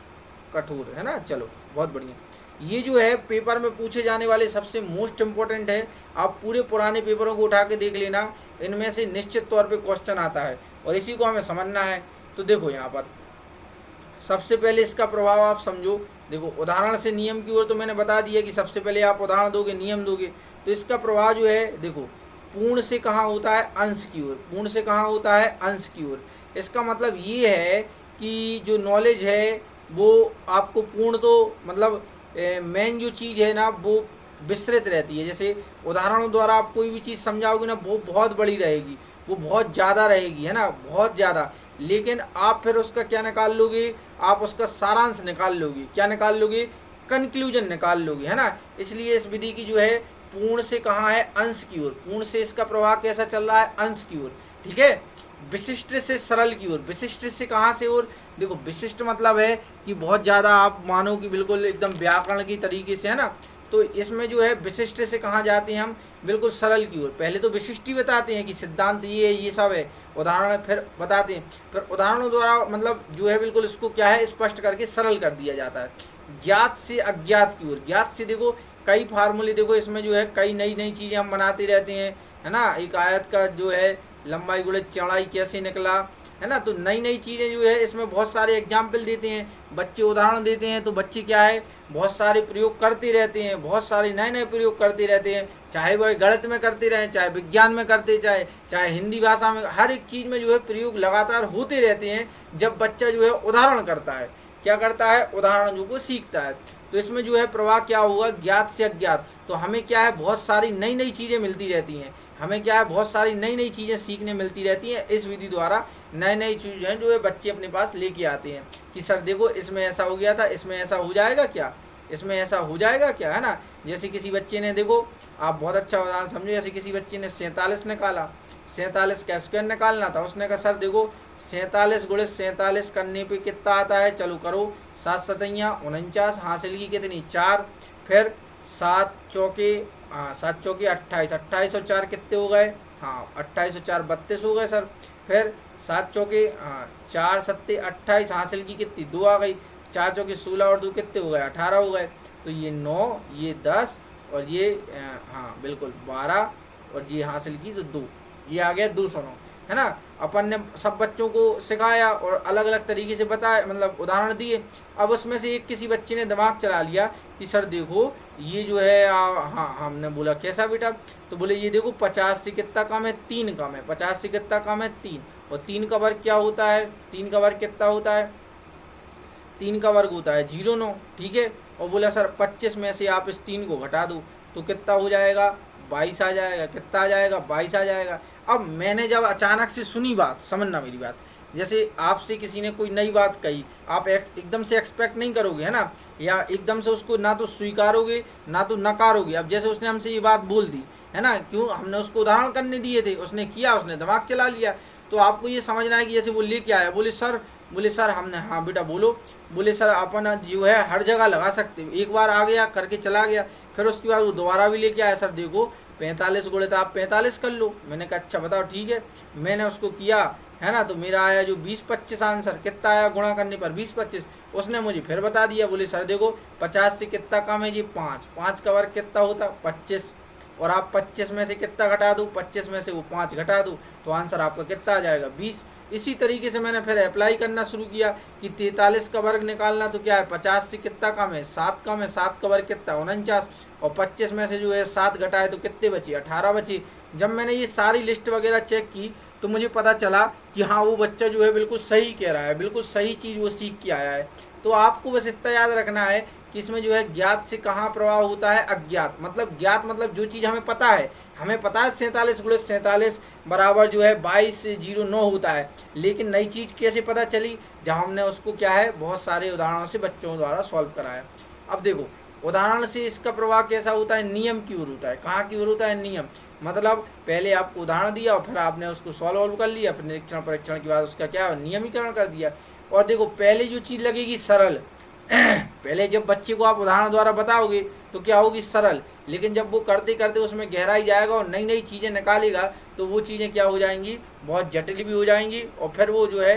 कठोर, है ना। चलो बहुत बढ़िया, ये जो है पेपर में पूछे जाने वाले सबसे मोस्ट इम्पोर्टेंट है। आप पूरे पुराने पेपरों को उठा के देख लेना, इनमें से निश्चित तौर पे क्वेश्चन आता है, और इसी को हमें समझना है। तो देखो यहाँ पर सबसे पहले इसका प्रभाव आप समझो। देखो उदाहरण से नियम की ओर तो मैंने बता दिया कि सबसे पहले आप उदाहरण दोगे, नियम दोगे, तो इसका प्रभाव जो है देखो पूर्ण से कहाँ होता है, अंश की ओर, पूर्ण से कहाँ होता है, अंश की ओर। इसका मतलब ये है कि जो नॉलेज है वो आपको पूर्ण तो मतलब मेन जो चीज़ है ना वो विस्तृत रहती है। जैसे उदाहरणों द्वारा आप कोई भी चीज़ समझाओगे ना वो बहुत बड़ी रहेगी, वो बहुत ज़्यादा रहेगी, है ना, बहुत ज़्यादा। लेकिन आप फिर उसका क्या निकाल लोगे, आप उसका सारांश निकाल लोगे, क्या निकाल लोगे, कंक्लूजन निकाल लोगे, है ना। इसलिए इस विधि की जो है पूर्ण से कहाँ है, अंश की ओर, पूर्ण से इसका प्रवाह कैसा चल रहा है, अंश की ओर, ठीक है। विशिष्ट से सरल की ओर, विशिष्ट से कहाँ से ओर, देखो विशिष्ट मतलब है कि बहुत ज़्यादा आप मानो कि बिल्कुल एकदम व्याकरण की तरीके से, है ना, तो इसमें जो है विशिष्ट से कहाँ जाते हैं हम, बिल्कुल सरल की ओर। पहले तो विशिष्ट ही बताते हैं कि सिद्धांत ये सब है, उदाहरण फिर बताते हैं, फिर उदाहरणों द्वारा मतलब जो है बिल्कुल इसको क्या है स्पष्ट करके सरल कर दिया जाता है। ज्ञात से अज्ञात की ओर, ज्ञात से देखो कई फार्मूले, देखो इसमें जो है कई नई नई चीज़ें हम बनाते रहते हैं, है ना। एक आयत का जो है लंबाई गुणे चौड़ाई कैसे निकला, है ना। तो नई नई चीज़ें जो है इसमें बहुत सारे एग्जाम्पल देते हैं बच्चे, उदाहरण देते हैं, तो बच्चे क्या है बहुत सारे प्रयोग करते रहते हैं, बहुत सारे नए नए प्रयोग करते रहते हैं, चाहे वह गणित में करते रहें, चाहे विज्ञान में करते, चाहे हिंदी भाषा में, हर एक चीज़ में जो है प्रयोग लगातार होते रहते हैं। जब बच्चा जो है उदाहरण करता है, क्या करता है, उदाहरण जो को सीखता है, तो इसमें जो है प्रवाह क्या होगा, ज्ञात से अज्ञात। तो हमें क्या है बहुत सारी नई नई चीज़ें मिलती रहती हैं, हमें क्या है बहुत सारी नई नई चीज़ें सीखने मिलती रहती हैं। इस विधि द्वारा नई नई चीज़ें जो है बच्चे अपने पास लेके आते हैं कि सर देखो इसमें ऐसा हो गया था, इसमें ऐसा हो जाएगा क्या, इसमें ऐसा हो जाएगा क्या, है ना। जैसे किसी बच्चे ने, देखो आप बहुत अच्छा उदाहरण समझो, जैसे किसी बच्चे ने 47 निकाला, 47 का स्क्वायर निकालना था, उसने कहा सर देखो 47 गुणे 47 करने पे कितना आता है, चलो करो, 7 सतैया 49, हासिल की कितनी 4, फिर 7 चौके 28, 28 और 4 कितने हो गए, हाँ 28 और 4 32 हो गए सर। फिर 7 चौके 4 सत्ते 28, हासिल की कितनी 2 आ गई, 4 चौके 16 और 2 कितने हो गए 18 हो गए। तो ये 9, ये 10 और ये हाँ बिल्कुल 12 और ये हासिल की तो 2, ये आ गया 209, है ना। अपन ने सब बच्चों को सिखाया और अलग अलग तरीके से बताया, मतलब उदाहरण दिए। अब उसमें से एक किसी बच्चे ने दिमाग चला लिया कि सर देखो ये जो है हाँ, हमने बोला कैसा बेटा, तो बोले ये देखो 50 से कितना कम है, 3 कम है, 50 से कितना कम है 3, और 3 का वर्ग क्या होता है, 3 का वर्ग कितना होता है, 3 का वर्ग होता है 09, ठीक है। और बोला सर 25 में से आप इस 3 को घटा दो तो कितना हो जाएगा, 22 आ जाएगा, कितना आ जाएगा 22 आ जाएगा। अब मैंने जब अचानक से सुनी बात, समझना मेरी बात, जैसे आपसे किसी ने कोई नई बात कही, आप एकदम से एक्सपेक्ट नहीं करोगे, है ना, या एकदम से उसको ना तो स्वीकारोगे ना तो नकारोगे। अब जैसे उसने हमसे ये बात बोल दी, है ना, क्यों, हमने उसको उदाहरण करने दिए थे, उसने किया, उसने दिमाग चला लिया। तो आपको ये समझना है कि जैसे वो लेके आया, बोले सर हमने, हाँ बेटा बोलो, बोले सर अपन जो है हर जगह लगा सकते, एक बार आ गया करके चला गया, फिर उसके बाद वो दोबारा भी लेके आया, सर देखो 45 गुणे तो आप 45 कर लो। मैंने कहा अच्छा बताओ, ठीक है, मैंने उसको किया, है ना, तो मेरा आया जो 20-25 आंसर, कितना आया गुणा करने पर 20-25। उसने मुझे फिर बता दिया, बोले सर देखो 50 से कितना कम है जी 5, 5 का वर्ग कितना होता 25, और आप 25 में से कितना घटा दो, 25 में से वो 5 घटा दो, तो आंसर आपका कितना आ जाएगा 20। इसी तरीके से मैंने फिर अप्लाई करना शुरू किया कि 43 का वर्ग निकालना तो क्या है, 50 से कितना कम है 7 कम है, 7 का वर्ग कितना 49, और 25 में से जो है 7 घटाए तो कितने बचे 18 बचे। जब मैंने ये सारी लिस्ट वगैरह चेक की तो मुझे पता चला कि हाँ वो बच्चा जो है बिल्कुल सही कह रहा है, बिल्कुल सही चीज़ वो सीख के आया है। तो आपको बस इतना याद रखना है कि इसमें जो है ज्ञात से कहाँ प्रभाव होता है, अज्ञात। मतलब ज्ञात मतलब जो चीज़ हमें पता है, 47 गुणे 47 बराबर जो है 2209 होता है, लेकिन नई चीज़ कैसे पता चली, जब हमने उसको क्या है बहुत सारे उदाहरणों से बच्चों द्वारा सॉल्व कराया। अब देखो उदाहरण से इसका प्रभाव कैसा होता है, नियम की ओर होता है। कहाँ की ओर होता है, नियम। मतलब पहले आपको उदाहरण दिया और फिर आपने उसको सॉल्व कर लिया, फिर निरीक्षण परीक्षण के बाद उसका क्या नियमीकरण कर दिया। और देखो पहले जो चीज़ लगेगी सरल पहले जब बच्चे को आप उदाहरण द्वारा बताओगे तो क्या होगी, सरल, लेकिन जब वो करते करते उसमें गहराई जाएगा और नई नई चीज़ें निकालेगा तो वो चीज़ें क्या हो जाएंगी, बहुत जटिल भी हो जाएंगी, और फिर वो जो है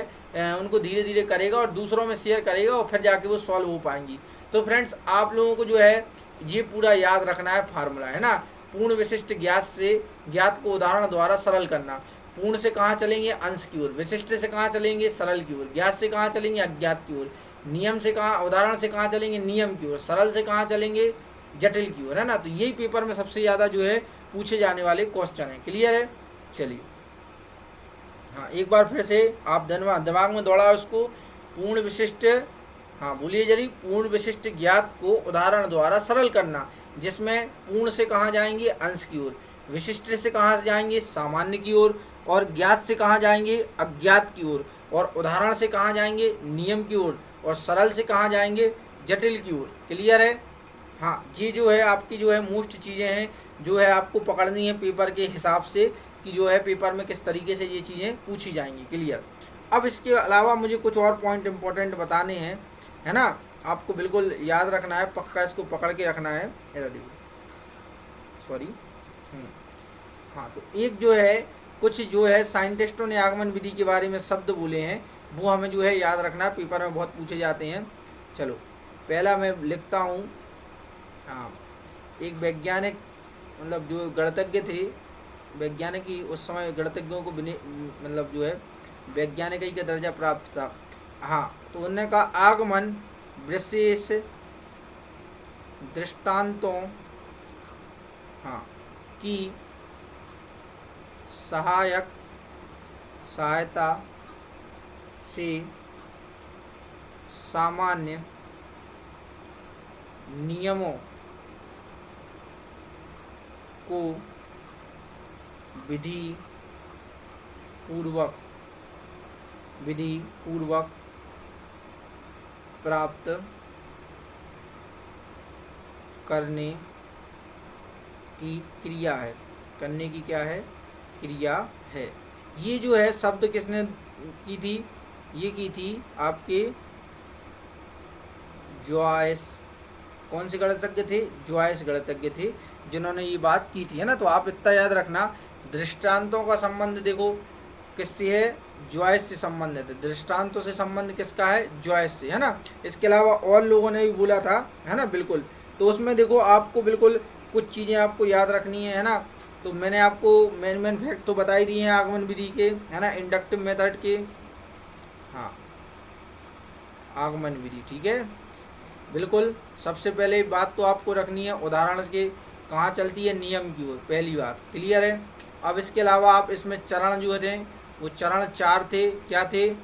उनको धीरे धीरे करेगा और दूसरों में शेयर करेगा और फिर जाके वो सॉल्व हो पाएंगी। तो फ्रेंड्स आप लोगों को जो है ये पूरा याद रखना है फार्मूला, है ना। पूर्ण विशिष्ट ज्ञात से ज्ञात को उदाहरण द्वारा सरल करना। पूर्ण से कहाँ चलेंगे, अंश की ओर। विशिष्ट से कहाँ चलेंगे, सरल की ओर। ज्ञात से कहाँ चलेंगे, अज्ञात की ओर। नियम से कहाँ, उदाहरण से कहाँ चलेंगे, नियम की ओर। सरल से कहाँ चलेंगे, जटिल की ओर, है ना। तो यही पेपर में सबसे ज़्यादा जो है पूछे जाने वाले क्वेश्चन है। क्लियर है, चलिए हाँ एक बार फिर से आप दिमाग में दौड़ाओ उसको। पूर्ण विशिष्ट, हाँ बोलिए जरी, पूर्ण विशिष्ट ज्ञात को उदाहरण द्वारा सरल करना, जिसमें पूर्ण से कहाँ जाएंगे, अंश की ओर। विशिष्ट से कहाँ से जाएंगे, सामान्य की ओर। और ज्ञात से कहाँ जाएंगे, अज्ञात की ओर। और उदाहरण से कहाँ जाएंगे, नियम की ओर। और सरल से कहाँ जाएंगे, जटिल की ओर। क्लियर है, हाँ ये जो है आपकी जो है मोस्ट चीज़ें हैं जो है आपको पकड़नी है पेपर के हिसाब से, कि जो है पेपर में किस तरीके से ये चीज़ें पूछी जाएंगी। क्लियर। अब इसके अलावा मुझे कुछ और पॉइंट इंपॉर्टेंट बताने हैं, है ना। आपको बिल्कुल याद रखना है, पक्का इसको पकड़ के रखना है। इधर देखो, सॉरी। हाँ, तो एक जो है कुछ जो है साइंटिस्टों ने आगमन विधि के बारे में शब्द बोले हैं, वो हमें जो है याद रखना है, पेपर में बहुत पूछे जाते हैं। चलो, पहला मैं लिखता हूँ। हाँ, एक वैज्ञानिक, मतलब जो गणितज्ञ थे, वैज्ञानिक ही उस समय गणितज्ञों को मतलब जो है वैज्ञानिक ही का दर्जा प्राप्त था। हाँ, तो उन्होंने कहा आगमन विशेष दृष्टांतों, हाँ, की सहायता से सामान्य नियमों को विधि पूर्वक प्राप्त करने की क्रिया है। करने की क्या है? क्रिया है। ये जो है शब्द किसने की थी? ये की थी आपके जॉयस। कौन से गणितज्ञ थे? जॉयस गणितज्ञ थे जिन्होंने ये बात की थी, है ना। तो आप इतना याद रखना, दृष्टांतों का संबंध देखो किससे है? जॉयस से संबंधित है। दृष्टांतों से संबंध किसका है? जॉयस से, है ना। इसके अलावा और लोगों ने भी बोला था, है ना, बिल्कुल। तो उसमें देखो आपको बिल्कुल कुछ चीज़ें आपको याद रखनी है ना। तो मैंने आपको मेन फैक्ट तो बता ही दिए हैं आगमन विधि के, है ना, इंडक्टिव मेथड के। हाँ, आगमन विधि, ठीक है, बिल्कुल। सबसे पहले बात तो आपको रखनी है उदाहरण के कहाँ चलती है? नियम की ओर, पहली बात, क्लियर है। अब इसके अलावा आप इसमें चरण जो थे वो चरण 4 थे। क्या थे?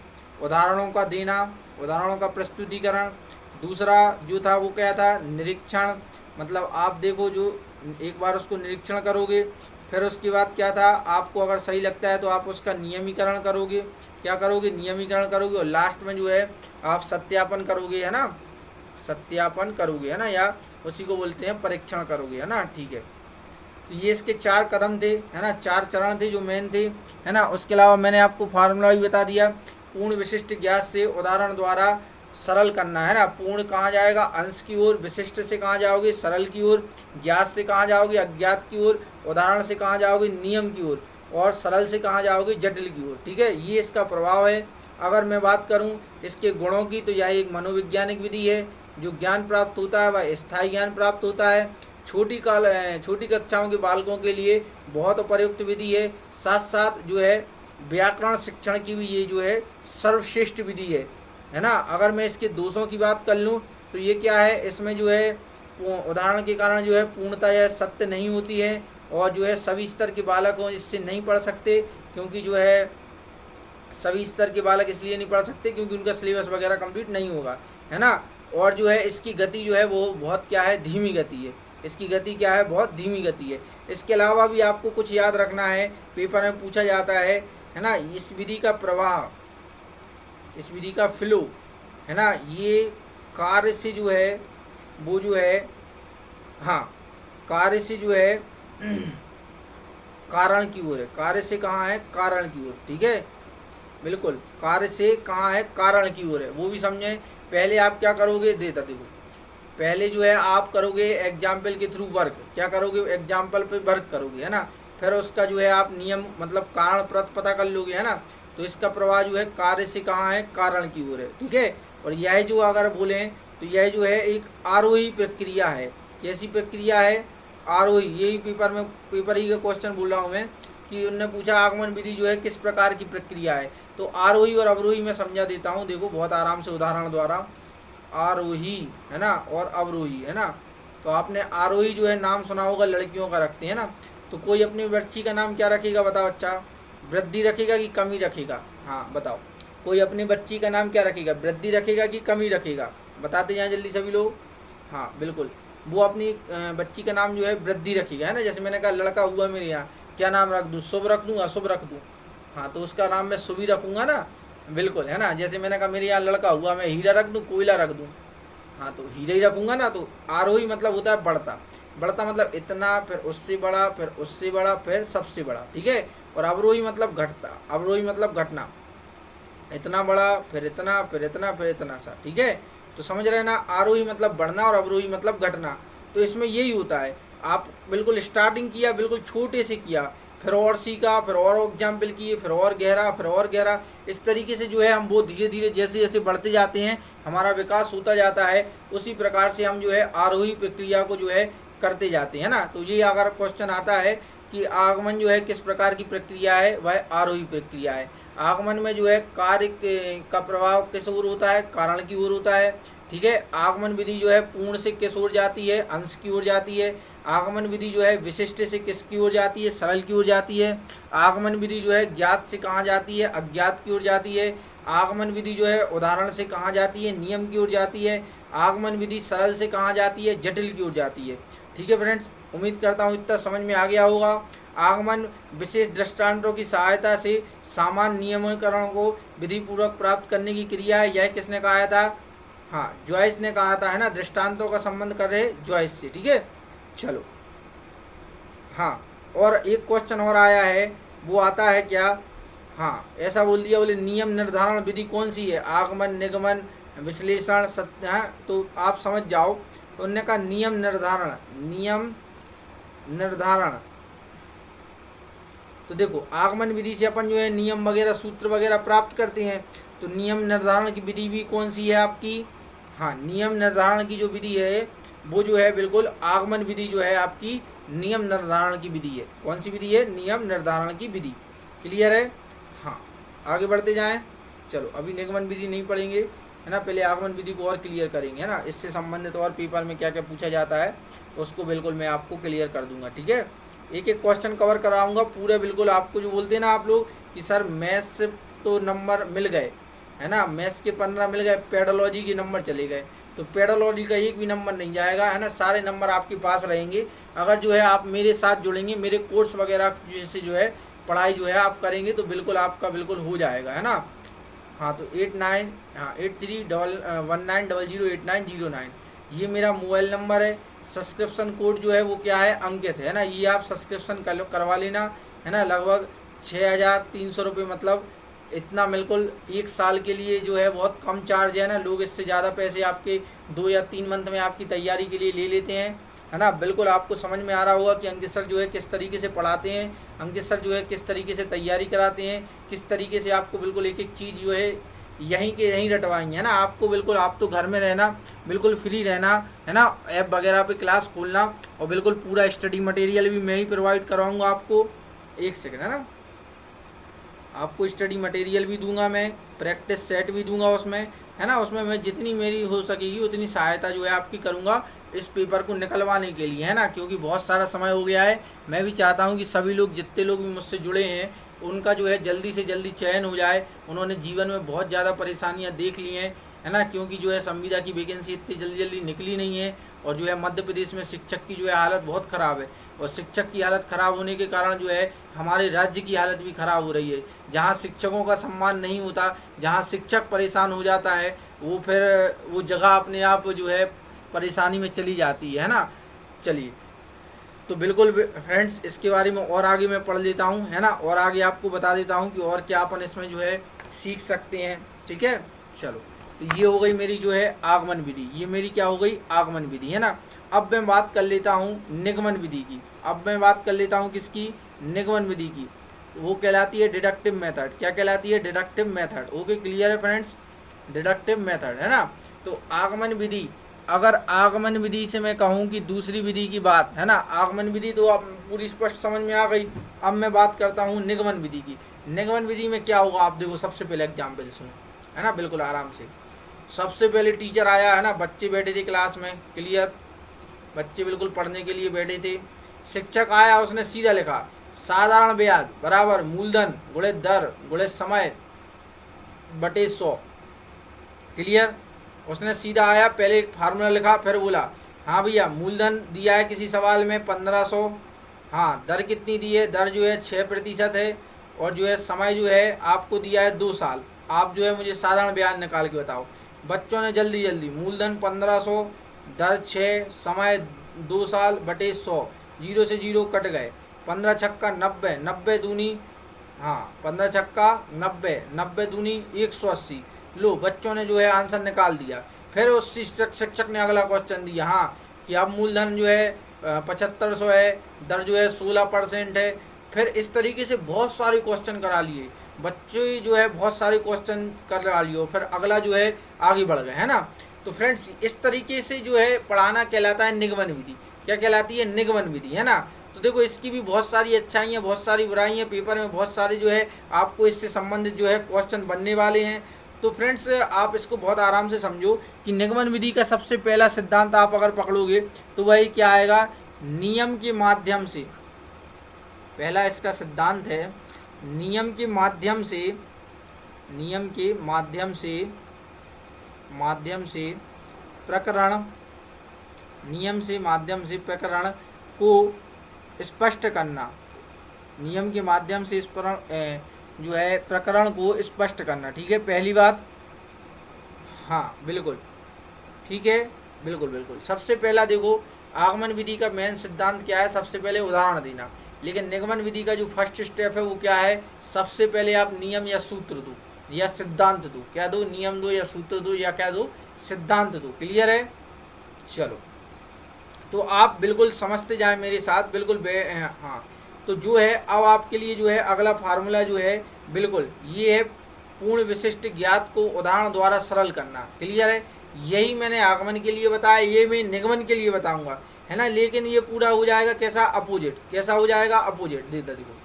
उदाहरणों का देना, उदाहरणों का प्रस्तुतिकरण। दूसरा जो था वो क्या था? निरीक्षण, मतलब आप देखो जो एक बार उसको निरीक्षण करोगे, फिर उसके बाद क्या था, आपको अगर सही लगता है तो आप उसका नियमीकरण करोगे। क्या करोगे? नियमीकरण करोगे। और लास्ट में जो है आप सत्यापन करोगे, है ना, सत्यापन करोगे, है ना, या उसी को बोलते हैं परीक्षण करोगे, है ना, ठीक है। तो ये इसके 4 कदम थे, है ना, 4 चरण थे जो मेन थे, है ना। उसके अलावा मैंने आपको फार्मूला भी बता दिया। पूर्ण विशिष्ट ज्ञात से उदाहरण द्वारा सरल करना, है ना। पूर्ण कहाँ जाएगा? अंश की ओर। विशिष्ट से कहाँ जाओगे? सरल की ओर। ज्ञात से कहाँ जाओगे? अज्ञात की ओर। उदाहरण से कहाँ जाओगे? नियम की ओर। और सरल से कहाँ जाओगे? जटिल की ओर, ठीक है। ये इसका प्रभाव है। अगर मैं बात करूँ इसके गुणों की, तो यह एक मनोवैज्ञानिक विधि है। जो ज्ञान प्राप्त होता है वह स्थायी ज्ञान प्राप्त होता है। छोटी कक्षाओं के बालकों के लिए बहुत उपयुक्त विधि है। साथ साथ जो है व्याकरण शिक्षण की भी ये जो है सर्वश्रेष्ठ विधि है ना। अगर मैं इसके दोषों की बात कर लूँ तो ये क्या है, इसमें जो है उदाहरण के कारण जो है पूर्णतः यह सत्य नहीं होती है, और जो है सभी स्तर के बालक हो इससे नहीं पढ़ सकते, क्योंकि जो है सभी स्तर के बालक इसलिए नहीं पढ़ सकते क्योंकि उनका सिलेबस वगैरह कंप्लीट नहीं होगा, है ना। और जो है इसकी गति जो है वो बहुत क्या है? धीमी गति है। इसकी गति क्या है? बहुत धीमी गति है। इसके अलावा भी आपको कुछ याद रखना है, पेपर में पूछा जाता है ना। इस विधि का प्रवाह, इस विधि का फ्लो, है ना, ये कार्य से जो है वो जो है, हाँ, कार्य से जो है कारण की ओर है। कार्य से कहाँ है? कारण की ओर, ठीक है, बिल्कुल। कार्य से कहाँ है? कारण की ओर है, वो भी समझें। पहले आप क्या करोगे? देखो, पहले जो है आप करोगे एग्जाम्पल के थ्रू वर्क। क्या करोगे? एग्जाम्पल पे वर्क करोगे, है ना। फिर उसका जो है आप नियम, मतलब कारण पता कर लोगे, है ना। तो इसका प्रवाह जो है कार्य से कहाँ है? कारण की ओर है, ठीक है। और यह जो अगर बोलें तो यह जो है एक आरोही प्रक्रिया है। कैसी प्रक्रिया है? आरोही। यही पेपर ही का क्वेश्चन बोल रहा हूँ मैं, कि उनने पूछा आगमन विधि जो है किस प्रकार की प्रक्रिया है। तो आरोही और अवरोही में समझा देता हूँ, देखो बहुत आराम से उदाहरण द्वारा। आरोही, है ना, और अवरोही, है ना। तो आपने आरोही जो है नाम सुना होगा, लड़कियों का रखते हैं ना। तो कोई अपनी बच्ची का नाम क्या रखेगा? बताओ बच्चा, वृद्धि रखेगा कि कमी रखेगा? हाँ बताओ, कोई अपनी बच्ची का नाम क्या रखेगा? वृद्धि रखेगा कि कमी रखेगा? बताते जाएं जल्दी सभी लोग। हाँ बिल्कुल, वो अपनी बच्ची का नाम जो है वृद्धि रखेगा, है ना। जैसे मैंने कहा लड़का हुआ मेरे यहाँ, क्या नाम रख दूँ? शुभ रख दूँ, अशुभ रख दूँ? हाँ, तो उसका नाम मैं शुभ ही रखूँगा ना, बिल्कुल, है ना। जैसे मैंने कहा मेरे यहाँ लड़का हुआ, मैं हीरा रख दूँ, कोयला रख दूँ? हाँ, तो हीरा ही रखूँगा ना। तो आरोही मतलब होता है बढ़ता। बढ़ता मतलब इतना, फिर उससे बड़ा, फिर उससे बड़ा, फिर सबसे बड़ा, ठीक है। और अवरोही मतलब घटता। अवरोही मतलब घटना, इतना बड़ा, फिर इतना, फिर इतना, फिर इतना सा, ठीक है। तो समझ रहे हैं ना, आरोही मतलब बढ़ना और अवरोही मतलब घटना। तो इसमें यही होता है, आप बिल्कुल स्टार्टिंग किया, बिल्कुल छोटे से किया, फिर और सीखा, फिर और एग्जाम्पल किए, फिर और गहरा, फिर और गहरा, इस तरीके से जो है हम वो धीरे धीरे जैसे जैसे बढ़ते जाते हैं हमारा विकास होता जाता है, उसी प्रकार से हम जो है आरोही प्रक्रिया को जो है करते जाते हैं ना। तो ये अगर क्वेश्चन आता है कि आगमन जो है किस प्रकार की प्रक्रिया है, वह आरोही प्रक्रिया है। आगमन में जो है कार्य का प्रभाव किस ओर होता है, कारण की ओर होता है। ठीक है, आगमन विधि जो है पूर्ण से किस ओर जाती है, अंश की ओर जाती है। आगमन विधि जो है विशिष्ट से किसकी ओर जाती है, सरल की ओर जाती है। आगमन विधि जो है ज्ञात से कहाँ जाती है, अज्ञात की ओर जाती है। आगमन विधि जो है उदाहरण से कहाँ जाती है, नियम की ओर जाती है। आगमन विधि सरल से कहाँ जाती है, जटिल की ओर जाती है। ठीक है फ्रेंड्स, उम्मीद करता हूँ इतना समझ में आ गया होगा। आगमन विशेष दृष्टांतों की सहायता से सामान्य नियमकरण को विधि पूर्वक प्राप्त करने की क्रिया है। यह किसने कहा था, हाँ जॉयस ने कहा था, है ना, दृष्टांतों का संबंध कर रहे जॉयस से। ठीक है, चलो हाँ, और एक क्वेश्चन और आया है, वो आता है क्या, हाँ ऐसा बोल दिया, बोले नियम निर्धारण विधि कौन सी है, आगमन, निगमन, विश्लेषण, सत्य, है तो आप समझ जाओ। तो उन्होंने कहा नियम निर्धारण, नियम निर्धारण। तो देखो आगमन विधि से अपन जो है नियम वगैरह सूत्र वगैरह प्राप्त करते हैं, तो नियम निर्धारण की विधि भी कौन सी है आपकी, हाँ नियम निर्धारण की जो विधि है वो जो है बिल्कुल आगमन विधि जो है आपकी नियम निर्धारण की विधि है। कौन सी विधि है, नियम निर्धारण की विधि। क्लियर है, हाँ आगे बढ़ते जाएं। चलो अभी निगमन विधि नहीं पढ़ेंगे, है ना, पहले आगमन विधि को और क्लियर करेंगे, है ना, इससे संबंधित और पेपर में क्या क्या पूछा जाता है उसको बिल्कुल मैं आपको क्लियर कर दूंगा। ठीक है, एक एक क्वेश्चन कवर कराऊंगा पूरे, बिल्कुल आपको जो बोलते हैं ना आप लोग कि सर मैथ्स से तो नंबर मिल गए, है ना, मैथ्स के 15 मिल गए, पेडोलॉजी के नंबर चले गए, तो पेडोलॉजी का एक भी नंबर नहीं जाएगा, है ना, सारे नंबर आपके पास रहेंगे अगर जो है आप मेरे साथ जुड़ेंगे, मेरे कोर्स वगैरह जैसे जो है पढ़ाई जो है आप करेंगे, तो बिल्कुल आपका बिल्कुल हो जाएगा, है ना। हाँ तो 89, हाँ 8319008909 ये मेरा मोबाइल नंबर है। सब्सक्रिप्शन कोड जो है वो क्या है, अंकित है ना, ये आप सब्सक्रिप्शन करवा लेना, है ना, लगभग 6300 रुपये, मतलब इतना बिल्कुल एक साल के लिए जो है बहुत कम चार्ज है ना, लोग इससे ज़्यादा पैसे आपके 2 या 3 मंथ में आपकी तैयारी के लिए ले लेते हैं, है ना। बिल्कुल आपको समझ में आ रहा होगा कि अंकित सर जो है किस तरीके से पढ़ाते हैं, अंकित सर जो है किस तरीके से तैयारी कराते हैं, किस तरीके से आपको बिल्कुल एक एक चीज़ जो है यहीं के यहीं रटवाएंगे, है ना। आपको बिल्कुल, आप तो घर में रहना, बिल्कुल फ्री रहना, है ना, ऐप वगैरह पे क्लास खोलना और बिल्कुल पूरा स्टडी मटेरियल भी मैं ही प्रोवाइड कराऊंगा आपको। एक सेकंड, है ना, आपको स्टडी मटेरियल भी दूंगा मैं, प्रैक्टिस सेट भी दूंगा उसमें, है ना, उसमें मैं जितनी मेरी हो सकेगी उतनी सहायता जो है आपकी करूंगा इस पेपर को निकलवाने के लिए, है ना, क्योंकि बहुत सारा समय हो गया है। मैं भी चाहता हूं कि सभी लोग, जितने लोग भी मुझसे जुड़े हैं, उनका जो है जल्दी से जल्दी चयन हो जाए। उन्होंने जीवन में बहुत ज़्यादा परेशानियां देख ली हैं, है ना, क्योंकि जो है संविदा की वैकेंसी इतनी जल्दी जल्दी निकली नहीं है, और जो है मध्य प्रदेश में शिक्षक की जो है हालत बहुत ख़राब है, और शिक्षक की हालत ख़राब होने के कारण जो है हमारे राज्य की हालत भी ख़राब हो रही है। जहाँ शिक्षकों का सम्मान नहीं होता, जहाँ शिक्षक परेशान हो जाता है, वो फिर वो जगह अपने आप जो है परेशानी में चली जाती है ना। चलिए, तो बिल्कुल फ्रेंड्स इसके बारे में और आगे मैं पढ़ लेता हूँ, है ना, और आगे आपको बता देता हूँ कि और क्या अपन इसमें जो है सीख सकते हैं। ठीक है, चलो, तो ये हो गई मेरी जो है आगमन विधि, ये मेरी क्या हो गई, आगमन विधि, है ना। अब मैं बात कर लेता हूँ निगमन विधि की, अब मैं बात कर लेता हूँ किसकी, निगमन विधि की। वो कहलाती है डिडक्टिव मेथड। क्या कहलाती है, डिडक्टिव मेथड। ओके, क्लियर है फ्रेंड्स, डिडक्टिव मेथड, है ना। तो आगमन विधि, अगर आगमन विधि से मैं कहूँ कि दूसरी विधि की बात, है ना, आगमन विधि तो आप पूरी स्पष्ट समझ में आ गई। अब मैं बात करता हूँ निगमन विधि की। निगमन विधि में क्या होगा, आप देखो, सबसे पहले एग्जाम्पल सुनो, है ना, बिल्कुल आराम से। सबसे पहले टीचर आया, है ना, बच्चे बैठे थे क्लास में, क्लियर, बच्चे बिल्कुल पढ़ने के लिए बैठे थे। शिक्षक आया, उसने सीधा लिखा साधारण ब्याज बराबर मूलधन गुणे दर गुणे समय बटे 100। क्लियर, उसने सीधा आया, पहले एक फार्मूला लिखा, फिर बोला हाँ भैया मूलधन दिया है किसी सवाल में 1500, हाँ दर कितनी दी है, दर जो है 6% है, और जो है समय जो है आपको दिया है 2 साल। आप जो है मुझे साधारण ब्याज निकाल के बताओ। बच्चों ने जल्दी जल्दी मूलधन 1500, दर 6, समय 2 साल बटे 100, 0 से 0 कट गए, 15 छक्का 90, 90 दूनी, हाँ 15 छक्का 90, 90 दूनी 180। लो, बच्चों ने जो है आंसर निकाल दिया। फिर उस शिक्षक ने अगला क्वेश्चन दिया, हाँ कि अब मूलधन जो है 7500 है, दर जो है 16% है। फिर इस तरीके से बहुत सारे क्वेश्चन करा लिए बच्चे, जो है बहुत सारे क्वेश्चन करा लिए, फिर अगला जो है आगे बढ़ गए, है ना। तो फ्रेंड्स इस तरीके से जो है पढ़ाना कहलाता है निगमन विधि। क्या कहलाती है? निगमन विधि, है ना। तो देखो इसकी भी बहुत सारी अच्छाई हैं, बहुत सारी बुराई हैं, पेपर में बहुत सारे जो है आपको इससे संबंधित जो है क्वेश्चन बनने वाले हैं। तो फ्रेंड्स आप इसको बहुत आराम से समझो कि निगमन विधि का सबसे पहला सिद्धांत आप अगर पकड़ोगे तो वही क्या आएगा? नियम के माध्यम से। पहला इसका सिद्धांत है नियम के माध्यम से, नियम के माध्यम से प्रकरण, नियम से माध्यम से प्रकरण को स्पष्ट करना। नियम के माध्यम से इस जो है प्रकरण को स्पष्ट करना। ठीक है, पहली बात। हाँ बिल्कुल ठीक है, बिल्कुल बिल्कुल। सबसे पहला देखो आगमन विधि का मेन सिद्धांत क्या है? सबसे पहले उदाहरण देना। लेकिन निगमन विधि का जो फर्स्ट स्टेप है वो क्या है? सबसे पहले आप नियम या सूत्र दो या सिद्धांत दो। क्या दो? नियम दो या सूत्र दो या क्या दो? सिद्धांत दो। क्लियर है? चलो तो आप बिल्कुल समझते जाए मेरे साथ, बिल्कुल हाँ। तो जो है अब आपके लिए जो है अगला फार्मूला जो है बिल्कुल ये है, पूर्ण विशिष्ट ज्ञात को उदाहरण द्वारा सरल करना। क्लियर है? यही मैंने आगमन के लिए बताया, ये मैं निगमन के लिए बताऊंगा, है ना। लेकिन ये पूरा हो जाएगा कैसा? अपोजिट। कैसा हो जाएगा? अपोजिट। देखो